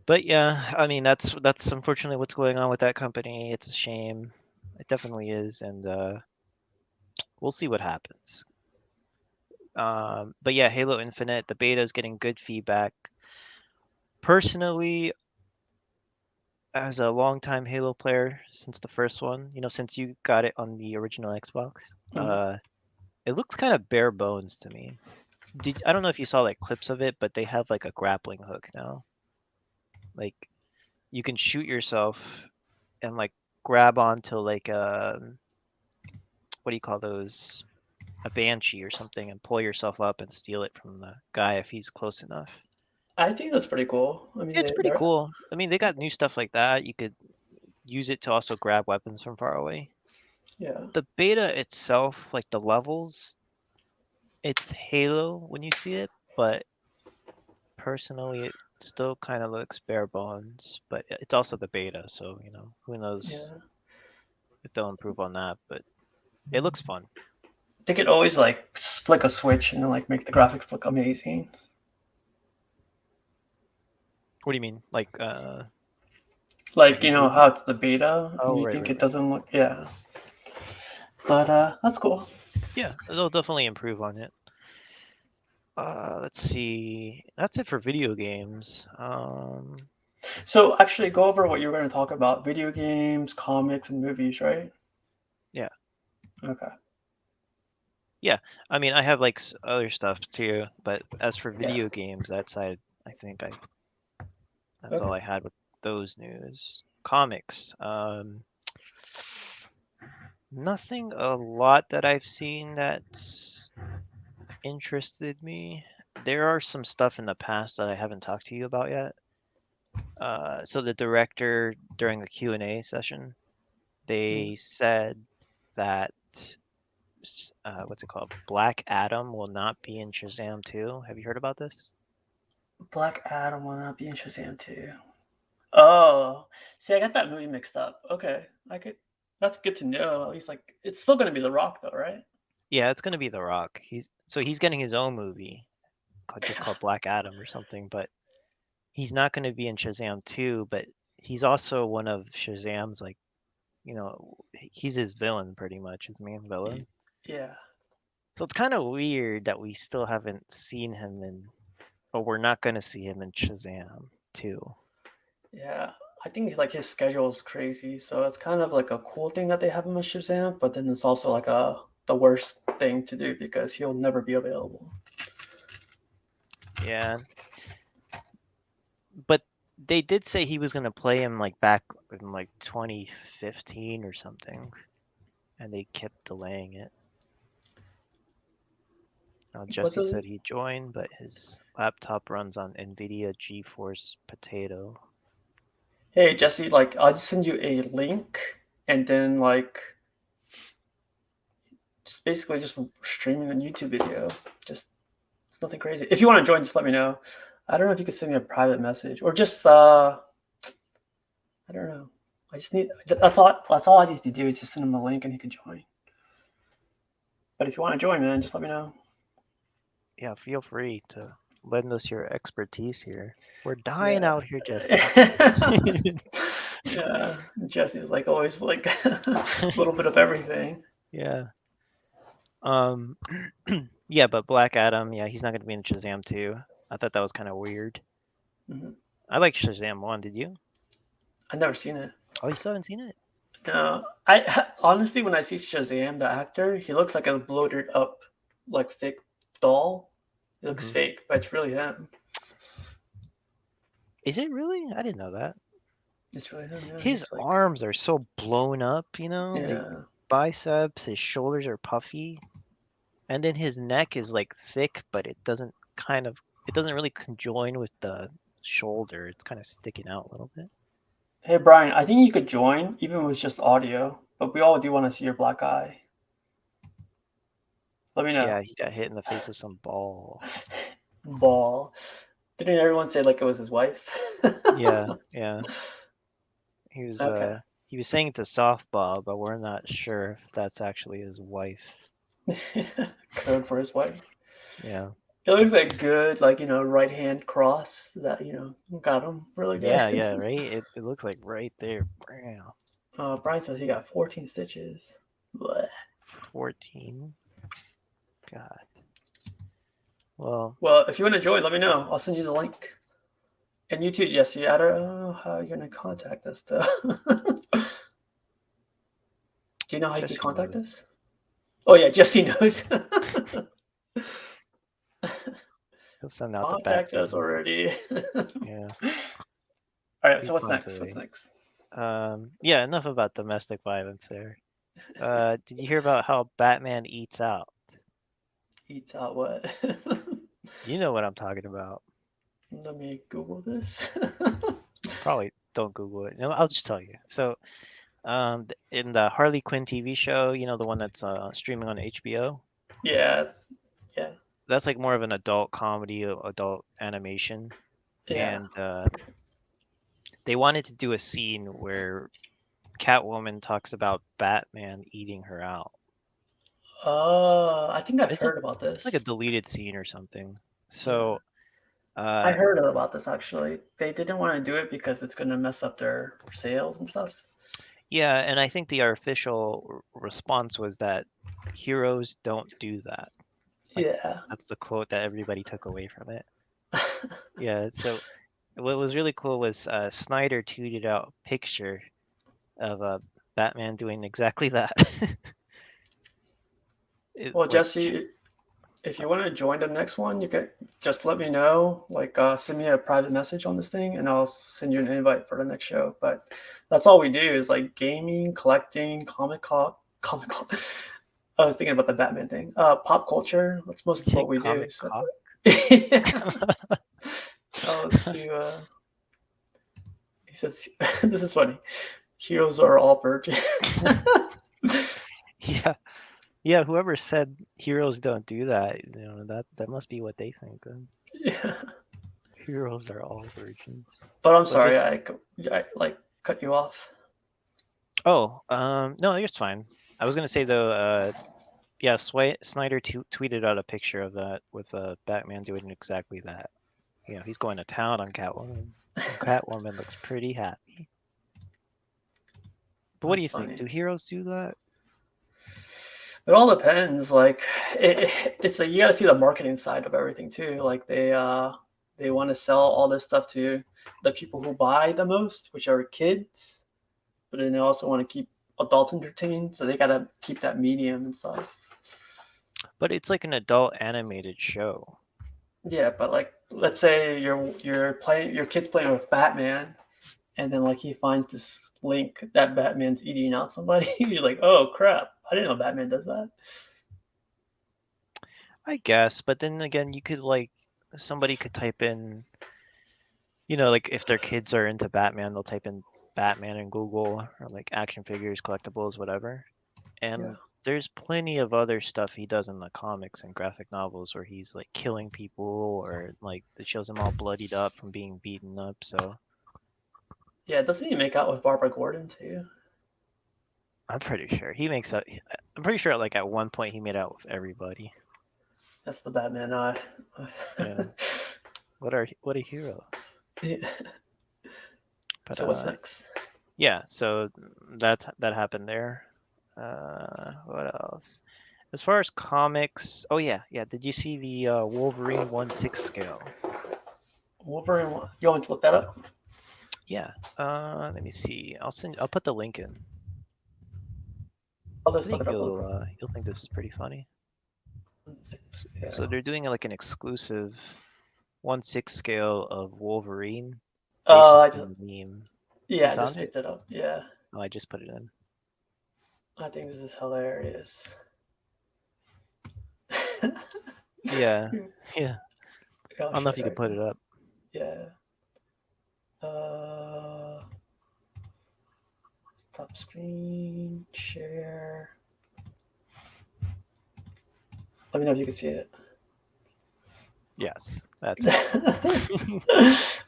But yeah, I mean that's unfortunately what's going on with that company. It's a shame. It definitely is, and we'll see what happens. But yeah, Halo Infinite, the beta is getting good feedback. Personally, as a longtime Halo player since the first one, since you got it on the original Xbox, Mhm. it looks kind of bare bones to me. I don't know if you saw like clips of it, but they have like a grappling hook now. Like you can shoot yourself and like grab onto like what do you call those? A banshee or something and pull yourself up and steal it from the guy if he's close enough. I think that's pretty cool. I mean, It's pretty cool. I mean, they got new stuff like that. You could use it to also grab weapons from far away. yeah. The beta itself, like the levels, it's Halo when you see it, but personally, it still kind of looks bare bones. But it's also the beta, so who knows Yeah. if they'll improve on that. But it looks fun. They could always like flick a switch and like make the graphics look amazing. What do you mean? Like Like you know improve? how it's the beta and Oh, you right, think right, it right. doesn't look yeah. But that's cool. Yeah, they'll definitely improve on it. Let's see. That's it for video games. So actually, go over what you were going to talk about: video games, comics, and movies, right? Yeah, Okay. yeah. I mean, I have like other stuff too, but as for Yeah. video games, that side, I think that's all Okay. I had with those news. Comics. Nothing a lot that I've seen that's interested me. There are some stuff in the past that I haven't talked to you about yet. So the director during the Q&A session, Mm. they said that what's it called? Black Adam will not be in Shazam 2. Have you heard about this? Black Adam will not be in Shazam 2. Oh, see, I got that movie mixed up. Okay, I could. That's good to know. At least, like, it's still gonna be The Rock, though, right? Yeah, it's gonna be The Rock. He's getting his own movie just called Black Adam or something, but he's not gonna be in Shazam 2, but he's also one of Shazam's like, he's his villain pretty much, his main villain. Yeah, So it's kind of weird that we still haven't seen him or we're not gonna see him in Shazam 2. yeah. I think like his schedule is crazy, so it's kind of like a cool thing that they have him as Shazam, but then it's also like the worst thing to do because he'll never be available. Yeah, but they did say he was gonna play him like back in like 2015 or something, and they kept delaying it. What Jesse the? said he joined, but his laptop runs on NVIDIA GeForce Potato. Hey Jesse, like I'll just send you a link, and then like just basically just streaming a YouTube video. Just it's nothing crazy. If you want to join, just let me know. I don't know if you could send me a private message or just I don't know. I just need that's all I need to do is just send him a link and he can join. But if you want to join, man, just let me know. Yeah, feel free to lend us your expertise here. We're dying Yeah. out here, Jesse. Yeah. Jesse's like always like a little bit of everything. Yeah. Um, yeah, but Black Adam, yeah, he's not gonna be in Shazam 2. I thought that was kind of weird. Mm-hmm. I like Shazam 1. Did you? I've never seen it. Oh, you still haven't seen it? No, I honestly, when I see Shazam, the actor, he looks like a bloated up, like fake doll. It looks Hmm. fake, but it's really him. Is it really? I didn't know that. It's really him. Yeah, His he's like, arms are so blown up, like yeah. biceps, his shoulders are puffy, and then his neck is like thick, but it doesn't really conjoin with the shoulder. It's kind of sticking out a little bit. Hey Brian, I think you could join even with just audio, but we all do want to see your black eye. Let me know. Yeah, he got hit in the face with some ball. Ball. Didn't everyone say like it was his wife? Yeah, yeah. He was Okay. uh he was saying it's a softball, but we're not sure if that's actually his wife. Code for his wife. Yeah. It looks like good, like right hand cross that got him really good. Yeah, yeah, right? It looks like right there. Wow. Brian says he got 14 stitches. Blech. 14. God. Well, Well, if you want to join, let me know. I'll send you the link. And you too, Jesse. I don't know how you're gonna contact us though. Do you know how you can Jesse contact knows. us? Oh yeah, Jesse knows. He'll send out the bat Contact us signal. already. Yeah, All right. be So what's fun next? What's today. next? Yeah, enough about domestic violence there. Did you hear about how Batman eats out? Eats out what? You know what I'm talking about. Let me Google this. Probably don't Google it. No, I'll just tell you. So, in the Harley Quinn TV show, the one that's streaming on HBO, Yeah. Yeah. that's like more of an adult comedy, adult animation, Yeah. and they wanted to do a scene where Catwoman talks about Batman eating her out. I think I've It's a heard about it's like a this. deleted scene or something. Yeah. So, I uh, heard about this actually. They didn't want to do it because it's gonna mess up their sales and stuff. yeah, and I think the official response was that heroes don't do that. Like Yeah. that's the quote that everybody took away from it. Yeah, so what was really cool was Snyder tweeted out a picture of Batman doing exactly that. It Well, like Jesse, if you want to join the next one, you can just let me know. Like, send me a private message on this thing, and I'll send you an invite for the next show. But that's all we do is like gaming, collecting, comic con. I was thinking about the Batman thing. Pop culture. That's you mostly say what we do. comic So, cop. yeah. Tell us to. He says, "This is funny. Heroes are all virgins." Yeah, yeah. Whoever said heroes don't do that, that must be what they think. Then. Yeah. Heroes are all virgins. But I'm But sorry, I like cut you off. oh, no, it's fine. I was gonna say though, yeah, Snyder tweeted out a picture of that with Batman doing exactly that. You know, he's going to town on Catwoman. And Catwoman looks pretty happy. But what do That's you think? funny. Do heroes do that? It all depends. Like it's like you got to see the marketing side of everything too. Like they want to sell all this stuff to the people who buy the most, which are kids, but then they also want to keep adults entertained, so they got to keep that medium and stuff. But it's like an adult animated show. Yeah, but like let's say you're playing your kid's playing with Batman, and then like he finds this link that Batman's eating out somebody. You're like, oh crap! I didn't know Batman does that. I guess, but then again, you could like somebody could type in, you know, like if their kids are into Batman, they'll type in Batman in Google or like action figures, collectibles, whatever. Yeah. And there's plenty of other stuff he does in the comics and graphic novels where he's like killing people or like it shows him all bloodied up from being beaten up. So Yeah, doesn't he make out with Barbara Gordon too? I'm pretty sure he makes up. I'm pretty sure like at one point he made out with everybody. That's the Batman eye. Yeah. What a hero. Yeah. But So what's next? yeah, so that happened there. What else? As far as comics, oh yeah, yeah. Did you see the Wolverine 1/6 scale? Wolverine. You want me to look that up? Yeah. Let me see. I'll put the link in. I'll I just look think it up real quick. you'll think this is pretty funny. Yeah. So they're doing like an exclusive 1/6 scale of Wolverine I based just on the meme. You yeah, I just found it? picked it up. Yeah, Oh, I just put it in. I think this is hilarious. Yeah, yeah. I I'll don't know show if you you could right put now. it up. Yeah. Uh, Stop screen share. Let me know if you can see it. Yes, that's it.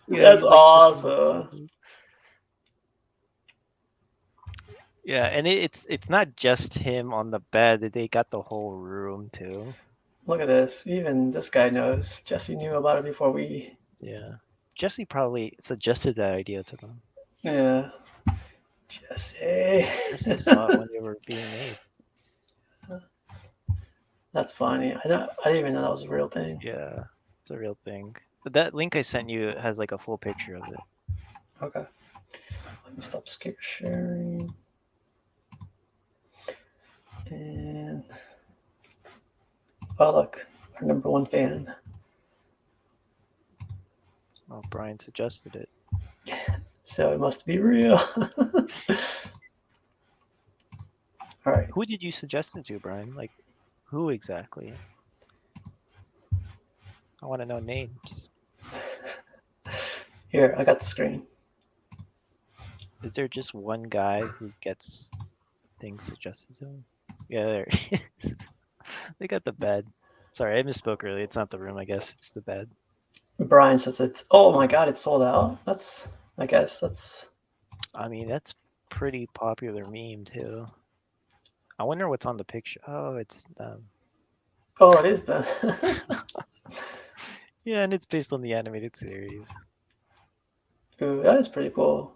Yeah, That's he's like pushing the awesome. button. Yeah, and it's not just him on the bed. They got the whole room too. Look at this. Even this guy knows. Jesse knew about it before we. Yeah. Jesse probably suggested that idea to them. Yeah. Jesse. Jesse saw it when they were being made. That's funny. I didn't even know that was a real thing. Yeah, it's a real thing. But that link I sent you has like a full picture of it. Okay. Let me stop sharing. And oh look, our number one fan. Oh, Brian suggested it. So it must be real. All right. Who did you suggest it to, Brian? Like, who exactly? I want to know names. Here, I got the screen. Is there just one guy who gets things suggested to him? Yeah, there he is. They got the bed. Sorry, I misspoke earlier. It's not the room, I guess. It's the bed. Brian says it's. Oh my God, it's sold out. That's. I guess that's. I mean, that's pretty popular meme, too. I wonder what's on the picture. Oh, it's Oh, it is then. yeah, and it's based on the animated series. Ooh, that is pretty cool.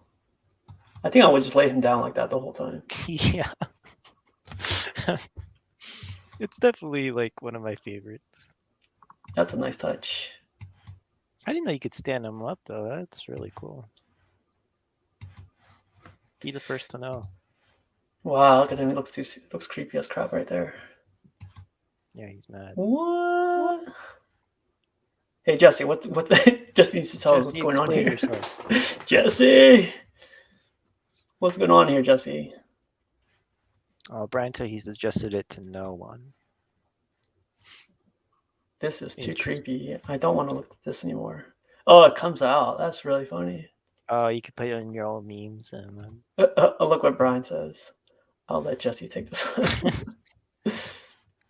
I think I would just lay him down like that the whole time. Yeah. It's definitely like one of my favorites. That's a nice touch. I didn't know you could stand them up though. That's really cool. Be the first to know. Wow, look at him. It looks creepy as crap right there. Yeah, he's mad. What? Hey Jesse, what Jesse needs to tell us what's Jesse, going on explain here. yourself. Jesse, what's going on here, Jesse? Oh, Brian said he suggested it to no one. This is too Interesting. creepy. I don't want to look at this anymore. Oh, it comes out. That's really funny. Oh, you could put it in your old memes and Look what Brian says. I'll let Jesse take this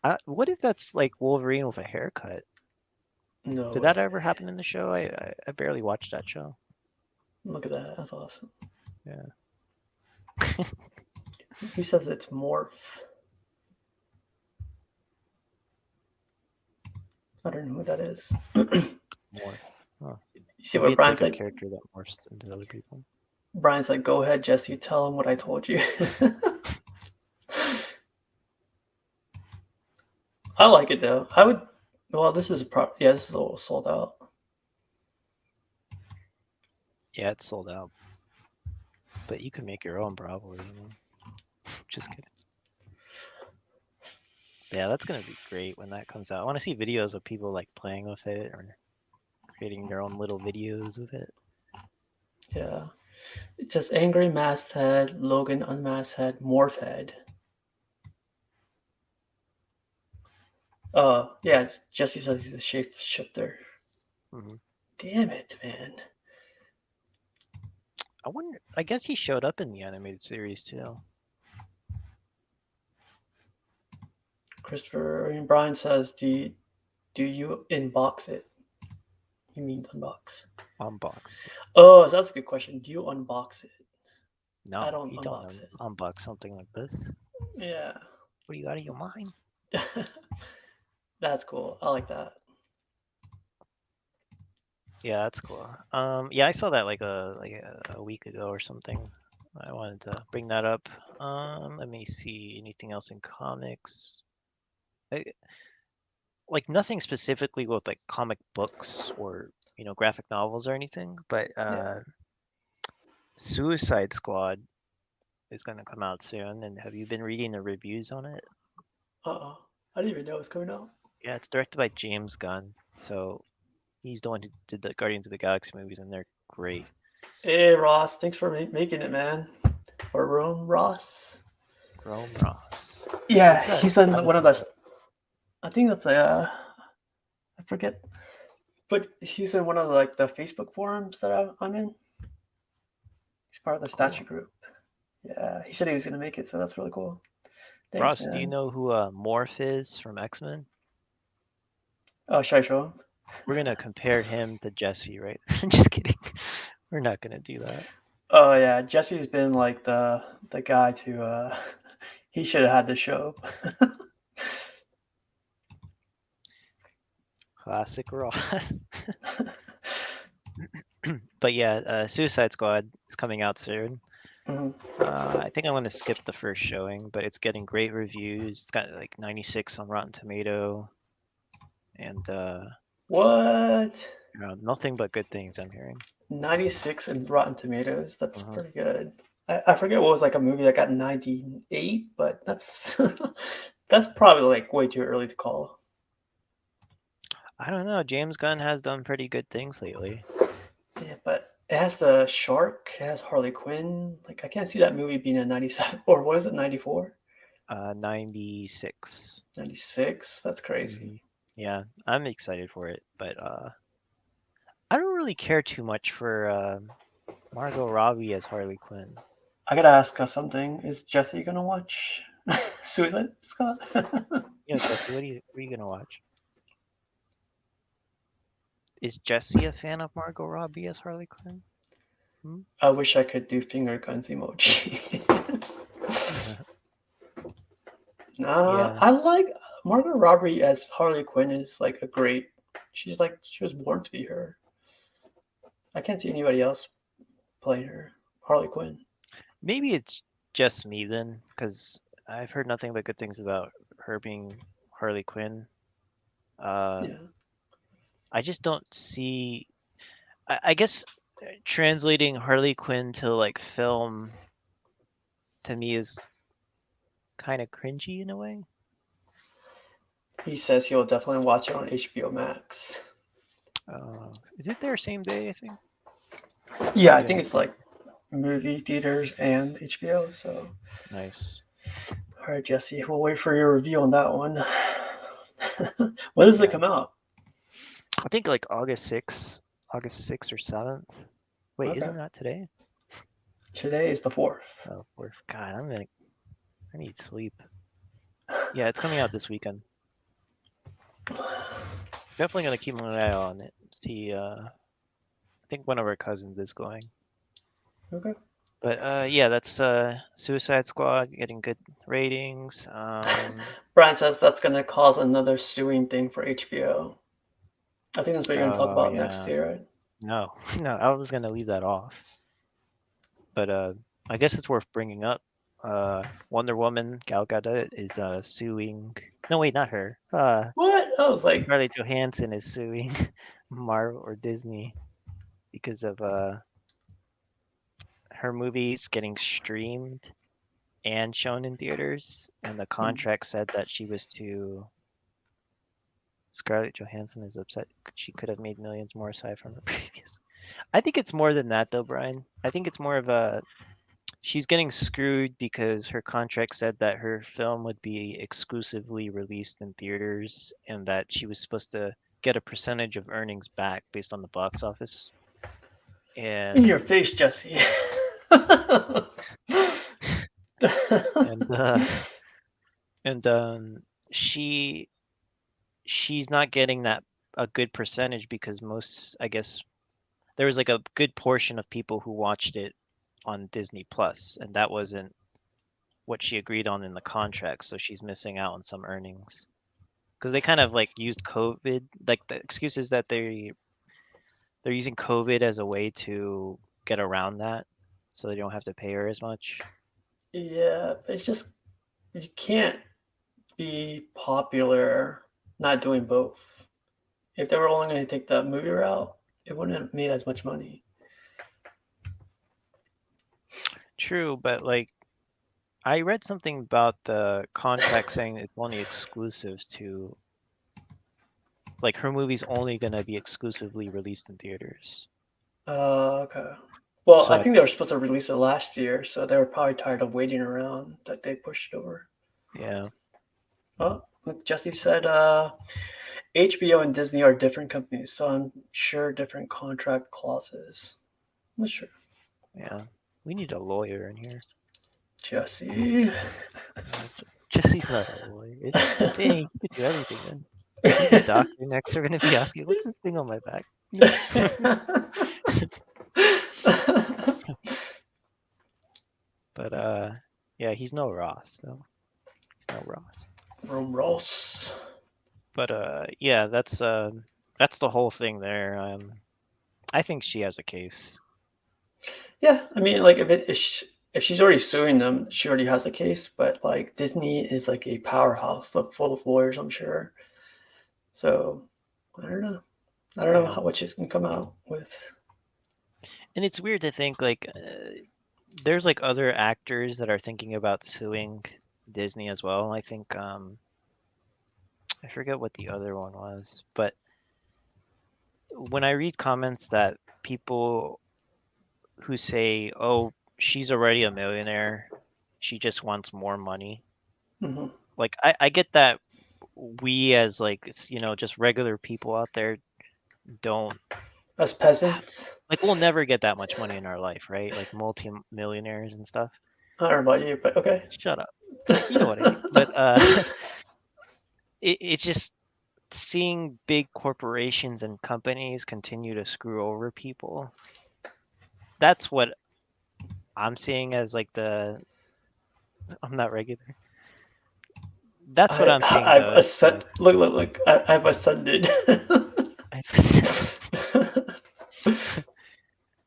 one. what if that's like Wolverine with a haircut? No Did way. that ever happen in the show? I barely watched that show. Look at that. That's awesome. Yeah. Who says it's morph? I don't know who that is. Morph. Huh. You see Maybe what it's Brian like a said? character that morphs into other people. Brian's like, go ahead, Jesse, tell him what I told you. I like it though. I would. Well, this is yeah, this is all sold out. Yeah, it's sold out. But you can make your own probably. Just kidding. Yeah, that's gonna be great when that comes out. I want to see videos of people like playing with it or creating their own little videos with it. Yeah. It says angry masked head, Logan unmasked head, morph head. Yeah, Jesse says he's a shapeshifter. Hmm. Damn it, man. I wonder. I guess he showed up in the animated series too. Brian says, do you inbox it? You mean unbox? Unbox. Oh, so that's a good question. Do you unbox it? I No, don't you don't unbox it. unbox something like this. Yeah. What do you out of your mind? That's cool. I like that. Yeah, that's cool. Yeah, I saw that like a week ago or something. I wanted to bring that up. Let me see anything else in comics. I, like nothing specifically with like comic books or graphic novels or anything, but Yeah. Suicide Squad is going to come out soon. And have you been reading the reviews on it? Uh-oh. I didn't even know it was coming out. Yeah, it's directed by James Gunn. So he's the one who did the Guardians of the Galaxy movies, and they're great. Hey, Ross. Thanks for making it, man. Or Rome Ross. Rome Ross. Yeah, What's that? he's in I haven't one of heard the. that. I think that's I forget, but he's in one of the Facebook forums that I'm in. He's part of the Cool. statue group. Yeah, he said he was gonna make it, so that's really cool. Thanks, Ross, do you man. know who Morph is from X-Men? Oh, should I show him? We're gonna compare him to Jesse, right? I'm just kidding. We're not gonna do that. Oh yeah, Jesse's been like the guy to. He should have had the show. Classic Ross. But yeah, Suicide Squad is coming out soon. Mhm. I think I'm gonna skip the first showing, but it's getting great reviews. It's got like 96 on Rotten Tomato, and What? nothing but good things I'm hearing. 96 in Rotten Tomatoes. That's Uh-huh. pretty good. I forget what was like a movie that got 98, but that's that's probably like way too early to call. I don't know. James Gunn has done pretty good things lately. Yeah, but it has the shark. It has Harley Quinn. Like I can't see that movie being a 97 or what is it 94? 96. 96. That's crazy. Mhm. Yeah, I'm excited for it, but I don't really care too much for Margot Robbie as Harley Quinn. I gotta ask us something. Is Jesse gonna watch Suicide Squad? Yeah, Jesse, what are you gonna watch? Is Jesse a fan of Margot Robbie as Harley Quinn? Hmm? I wish I could do finger guns emoji. Nah, Yeah, I like Margot Robbie as Harley Quinn is like a great. She's like she was born to be her. I can't see anybody else playing her. Harley Quinn. maybe it's just me then, because I've heard nothing but good things about her being Harley Quinn. Uh, Yeah. I just don't see. I guess translating Harley Quinn to like film to me is kind of cringy in a way. He says he'll definitely watch it on HBO Max. Is it there same day? I think. Yeah, I Maybe I think have it's to. like movie theaters and HBO. So, Nice. all right, Jesse, we'll wait for your review on that one. When does it Yeah, come out? I think like August 6th or 7th. Wait, Okay, isn't that today? today is the 4th. Oh, God, I need sleep. Yeah, it's coming out this weekend. Definitely gonna keep an eye on it. See, I think one of our cousins is going. Okay. But yeah, that's Suicide Squad getting good ratings. Brian says that's going to cause another suing thing for HBO. I think that's what you're going to talk Oh about next yeah, year, right? no, no, I was gonna leave that off, but I guess it's worth bringing up. Wonder Woman, Gal Gadot is suing. No, wait, not her. What? I was like, Scarlett Johansson is suing Marvel or Disney because of her movies getting streamed and shown in theaters, and the contract said that she was too. Scarlett Johansson is upset. She could have made millions more aside from her previous. I think it's more than that, though, Brian. I think it's more of a she's getting screwed because her contract said that her film would be exclusively released in theaters and that she was supposed to get a percentage of earnings back based on the box office. in your And face, Jesse. and and she she's not getting that a good percentage because most, I guess, there was like a good portion of people who watched it on Disney Plus, and that wasn't what she agreed on in the contract, so she's missing out on some earnings. Because they kind of like used COVID, like the excuse is that they're using COVID as a way to get around that, so they don't have to pay her as much. Yeah, it's just you can't be popular not doing both. If they were only going to take the movie route, it wouldn't have made as much money. True, but like I read something about the contract saying it's only exclusive to like her movie's only gonna be exclusively released in theaters. Okay. Well, So I think they were supposed to release it last year, so they were probably tired of waiting around that they pushed it over. yeah, Well, like Jesse said, HBO and Disney are different companies, so I'm sure different contract clauses. I'm not sure. yeah, we need a lawyer in here. Jesse. Jesse's not a lawyer, is he? Dang, he could do everything then. He's a doctor. Next, we're gonna be asking, "What's this thing on my back?" But yeah, he's no Ross. No, he's no Ross. Rome Ross. But yeah, that's the whole thing there. I think she has a case. Yeah, I mean, like if she's already suing them, she already has a case. But like Disney is like a powerhouse full of lawyers, I'm sure. So I don't know. I don't know Yeah, how what she's gonna come out with. and it's weird to think like there's like other actors that are thinking about suing Disney as well. I think I forget what the other one was, but when I read comments that people who say, "Oh, she's already a millionaire, she just wants more money," Hmm. like I get that we as like just regular people out there don't As peasants, like we'll never get that much money in our life, right? Like multi-millionaires and stuff. I don't know about you, but okay. Shut up. You know what I mean. But it's just seeing big corporations and companies continue to screw over people. That's what I'm seeing as like I'm not regular. That's what I'm seeing I've though. Is ascend. Look. I've ascended.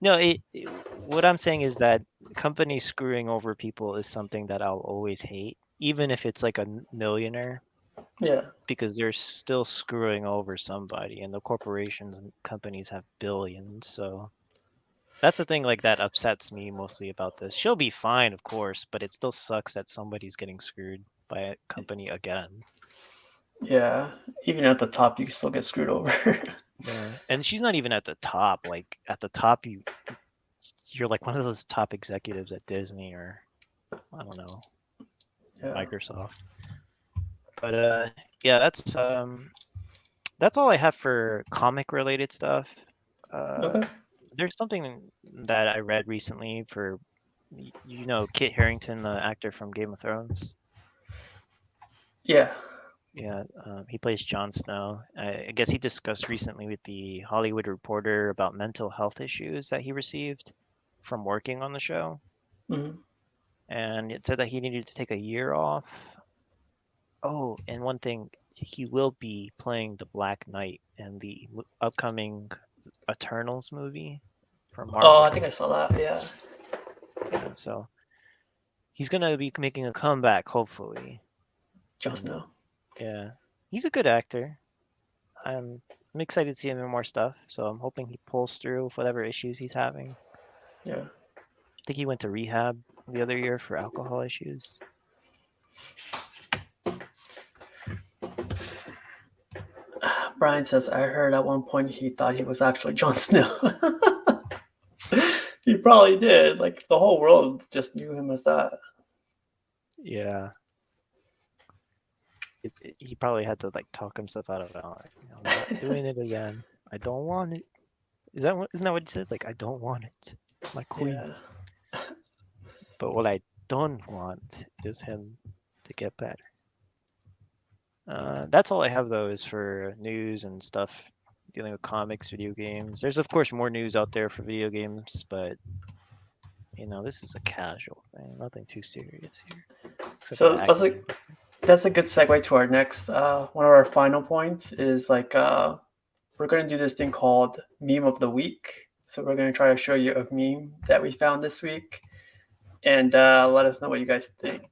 no, what I'm saying is that companies screwing over people is something that I'll always hate, even if it's like a millionaire, Yeah, because they're still screwing over somebody, and the corporations and companies have billions. So that's the thing like that upsets me mostly about this. She'll be fine, of course, but it still sucks that somebody's getting screwed by a company again. yeah. Even at the top, you can still get screwed over. Yeah, and she's not even at the top. Like at the top, you're like one of those top executives at Disney or I don't know, Yeah. Microsoft. But yeah, that's all I have for comic related stuff. Uh, Okay. there's something that I read recently for Kit Harington, the actor from Game of Thrones. Yeah. Yeah, he plays Jon Snow. I guess he discussed recently with the Hollywood Reporter about mental health issues that he received from working on the show, Mhm. and it said that he needed to take a year off. Oh, and one thing, he will be playing the Black Knight in the upcoming Eternals movie from Oh, I Marvel. think I saw that. Yeah, Yeah, so he's gonna be making a comeback, hopefully. Jon And Snow. yeah, he's a good actor. I'm I'm excited to see him in more stuff, so I'm hoping he pulls through with whatever issues he's having. Yeah. I think he went to rehab the other year for alcohol issues. Brian says I heard at one point he thought he was actually Jon Snow. He probably did. Like the whole world just knew him as that. Yeah, he probably had to like talk himself out of it. Like, I'm not doing it again. I don't want it. Isn't that what he said? Like, I don't want it. My queen. Yeah. But what I don't want is him to get better. That's all I have though, is for news and stuff dealing with comics, video games. There's of course more news out there for video games, but this is a casual thing, nothing too serious here, except for the So Activision. that's a good segue to our next one of our final points is like we're gonna do this thing called meme of the week. So we're gonna try to show you a meme that we found this week and let us know what you guys think.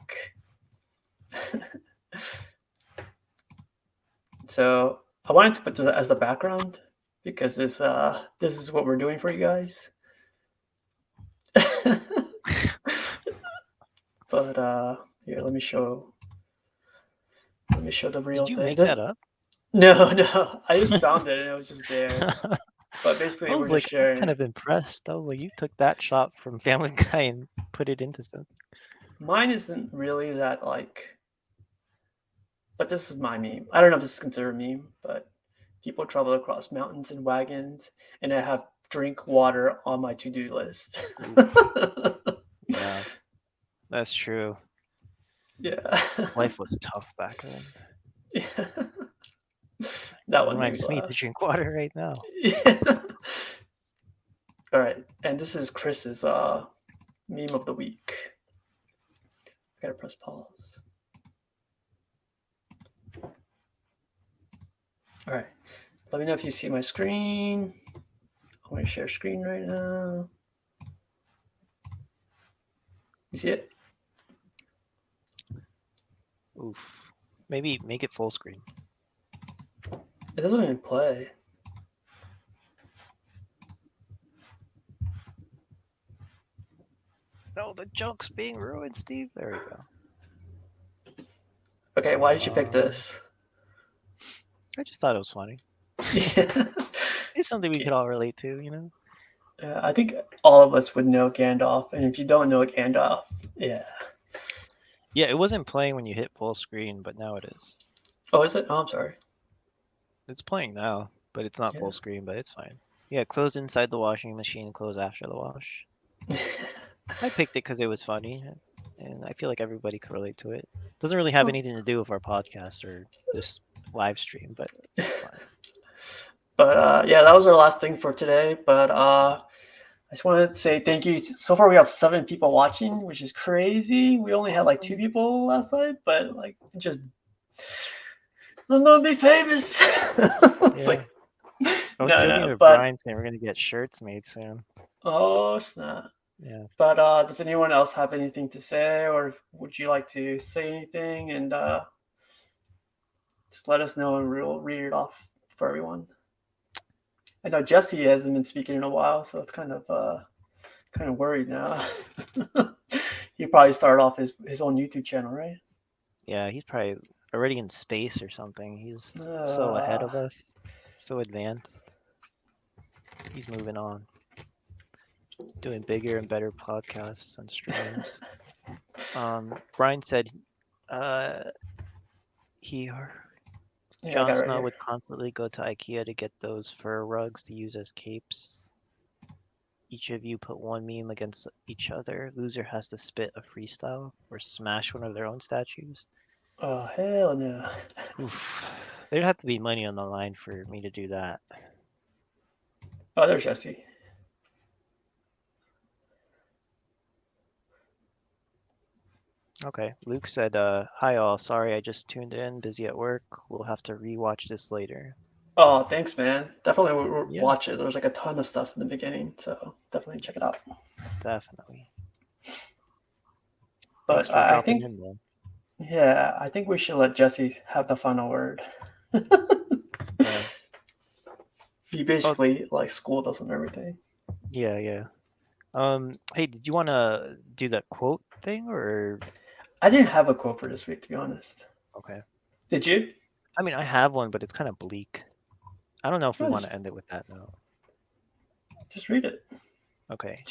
So I wanted to put this as the background because this is what we're doing for you guys. But here, let me show the real Did you thing. make that up? No, no, I just found it and it was just there. But basically, I we're was just like, I was kind sharing. of impressed. I was like, you took that shot from Family Guy and put it into something. Mine isn't really that like, but this is my meme. I don't know if this is considered a meme, but people travel across mountains in wagons, and I have drink water on my to-do list. Oof. Yeah, that's true. Yeah. Life was tough back then. Yeah. It That one made me reminds me to laugh. drink water right now. Yeah. All right, and this is Chris's meme of the week. I gotta press pause. All right, let me know if you see my screen. I'm gonna share screen right now. You see it? Oof. Maybe make it full screen. It doesn't even play. No, the joke's being ruined, Steve. There we go. Okay, why did you pick this? I just thought it was funny. Yeah. It's something we could all relate to. I think all of us would know Gandalf, and if you don't know Gandalf, yeah. Yeah, it wasn't playing when you hit full screen, but now it is. Oh, is it? Oh, I'm sorry. It's playing now, but it's not Yeah. full screen, but it's fine. Yeah, close inside the washing machine, close after the wash. I picked it because it was funny, and I feel like everybody could relate to it. Doesn't really have anything to do with our podcast or this live stream, but it's fine. But yeah, that was our last thing for today. But I just want to say thank you. So far, we have 7 people watching, which is crazy. We only had like 2 people last night, but like just I'm gonna be famous. It's Yeah. like I was joking no. with But Brian saying we're gonna get shirts made soon. oh snap. Yeah. But does anyone else have anything to say, or would you like to say anything? And just let us know, and we'll read it off for everyone. I know Jesse hasn't been speaking in a while, so it's kind of worried now. He probably started off his own YouTube channel, right? Yeah, he's probably already in space or something. He's so ahead Uh, of us, so advanced. He's moving on, doing bigger and better podcasts and streams. Brian said uh, he yeah, I Jon got it right Snow here. would constantly go to IKEA to get those fur rugs to use as capes. Each of you put one meme against each other. Loser has to spit a freestyle or smash one of their own statues. Oh hell no. Oof. There'd have to be money on the line for me to do that. Oh, there's Jesse. Okay. Luke said, hi all, sorry I just tuned in, busy at work. We'll have to rewatch this later. Oh, thanks, man. Definitely Yeah, watch it. There's like a ton of stuff in the beginning, so definitely check it out. definitely. Thanks But for I dropping think, in though. yeah, I think we should let Jesse have the final word. Yeah. He Oh, basically like schooled us and everything. yeah. Hey, did you want to do that quote thing or? I didn't have a quote for this week, to be honest. Okay. Did you? I mean, I have one, but it's kind of bleak. I don't know if we No, want to end it with that though. just read it. Okay.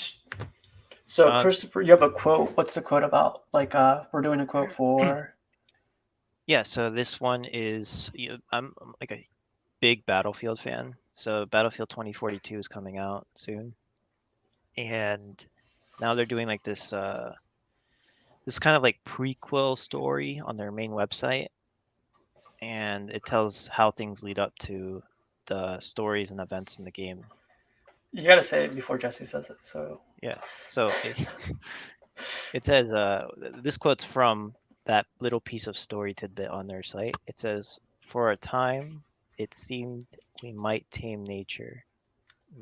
So, Um, s- Christopher, you have a quote. What's the quote about? Like, we're doing a quote for. yeah, so this one is, I'm like a big Battlefield fan. So Battlefield 2042 is coming out soon. And now they're doing like this kind of like prequel story on their main website, and it tells how things lead up to the stories and events in the game. You gotta say it before Jesse says it. So, Yeah. So it says this quote's from that little piece of story tidbit on their site. It says, "For a time, it seemed we might tame nature.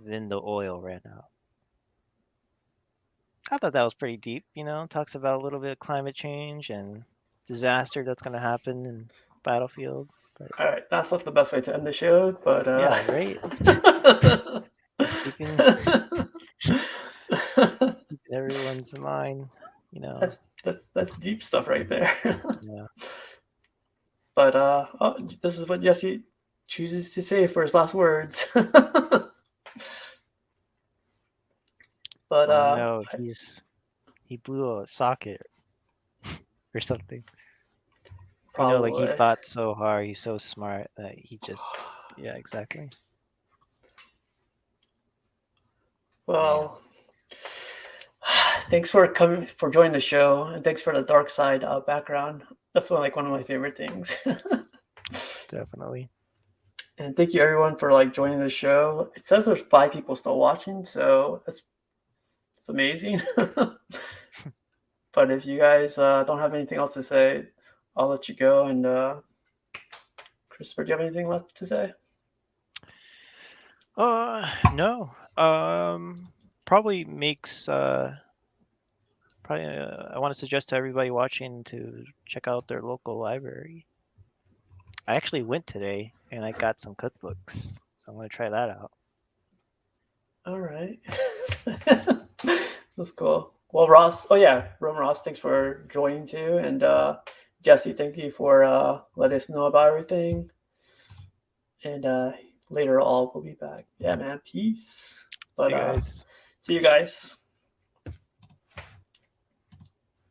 Then the oil ran out." I thought that was pretty deep. Talks about a little bit of climate change and disaster that's going to happen in Battlefield. But all right, that's not the best way to end the show, but yeah, right. Just keeping everyone's mind. You know. that's deep stuff right there. Yeah. But oh, this is what Jesse chooses to say for his last words. But Oh no, he blew a socket or something. Like he probably. thought so hard. He's so smart that he just. Yeah, exactly. Damn. Well, thanks for coming for joining the show, and thanks for the dark side background. That's one of my favorite things. Definitely. And thank you everyone for like joining the show. It says there's 5 people still watching, so it's amazing. But if you guys don't have anything else to say, I'll let you go. And Christopher, do you have anything left to say? No. Probably makes probably I want to suggest to everybody watching to check out their local library. I actually went today and I got some cookbooks, so I'm gonna try that out. All right. That's cool. Well, Ross, oh yeah, Ross, thanks for joining too. And Jesse, thank you for letting us know about everything. And later all will be back. Yeah, man, peace. See But you guys. see you guys.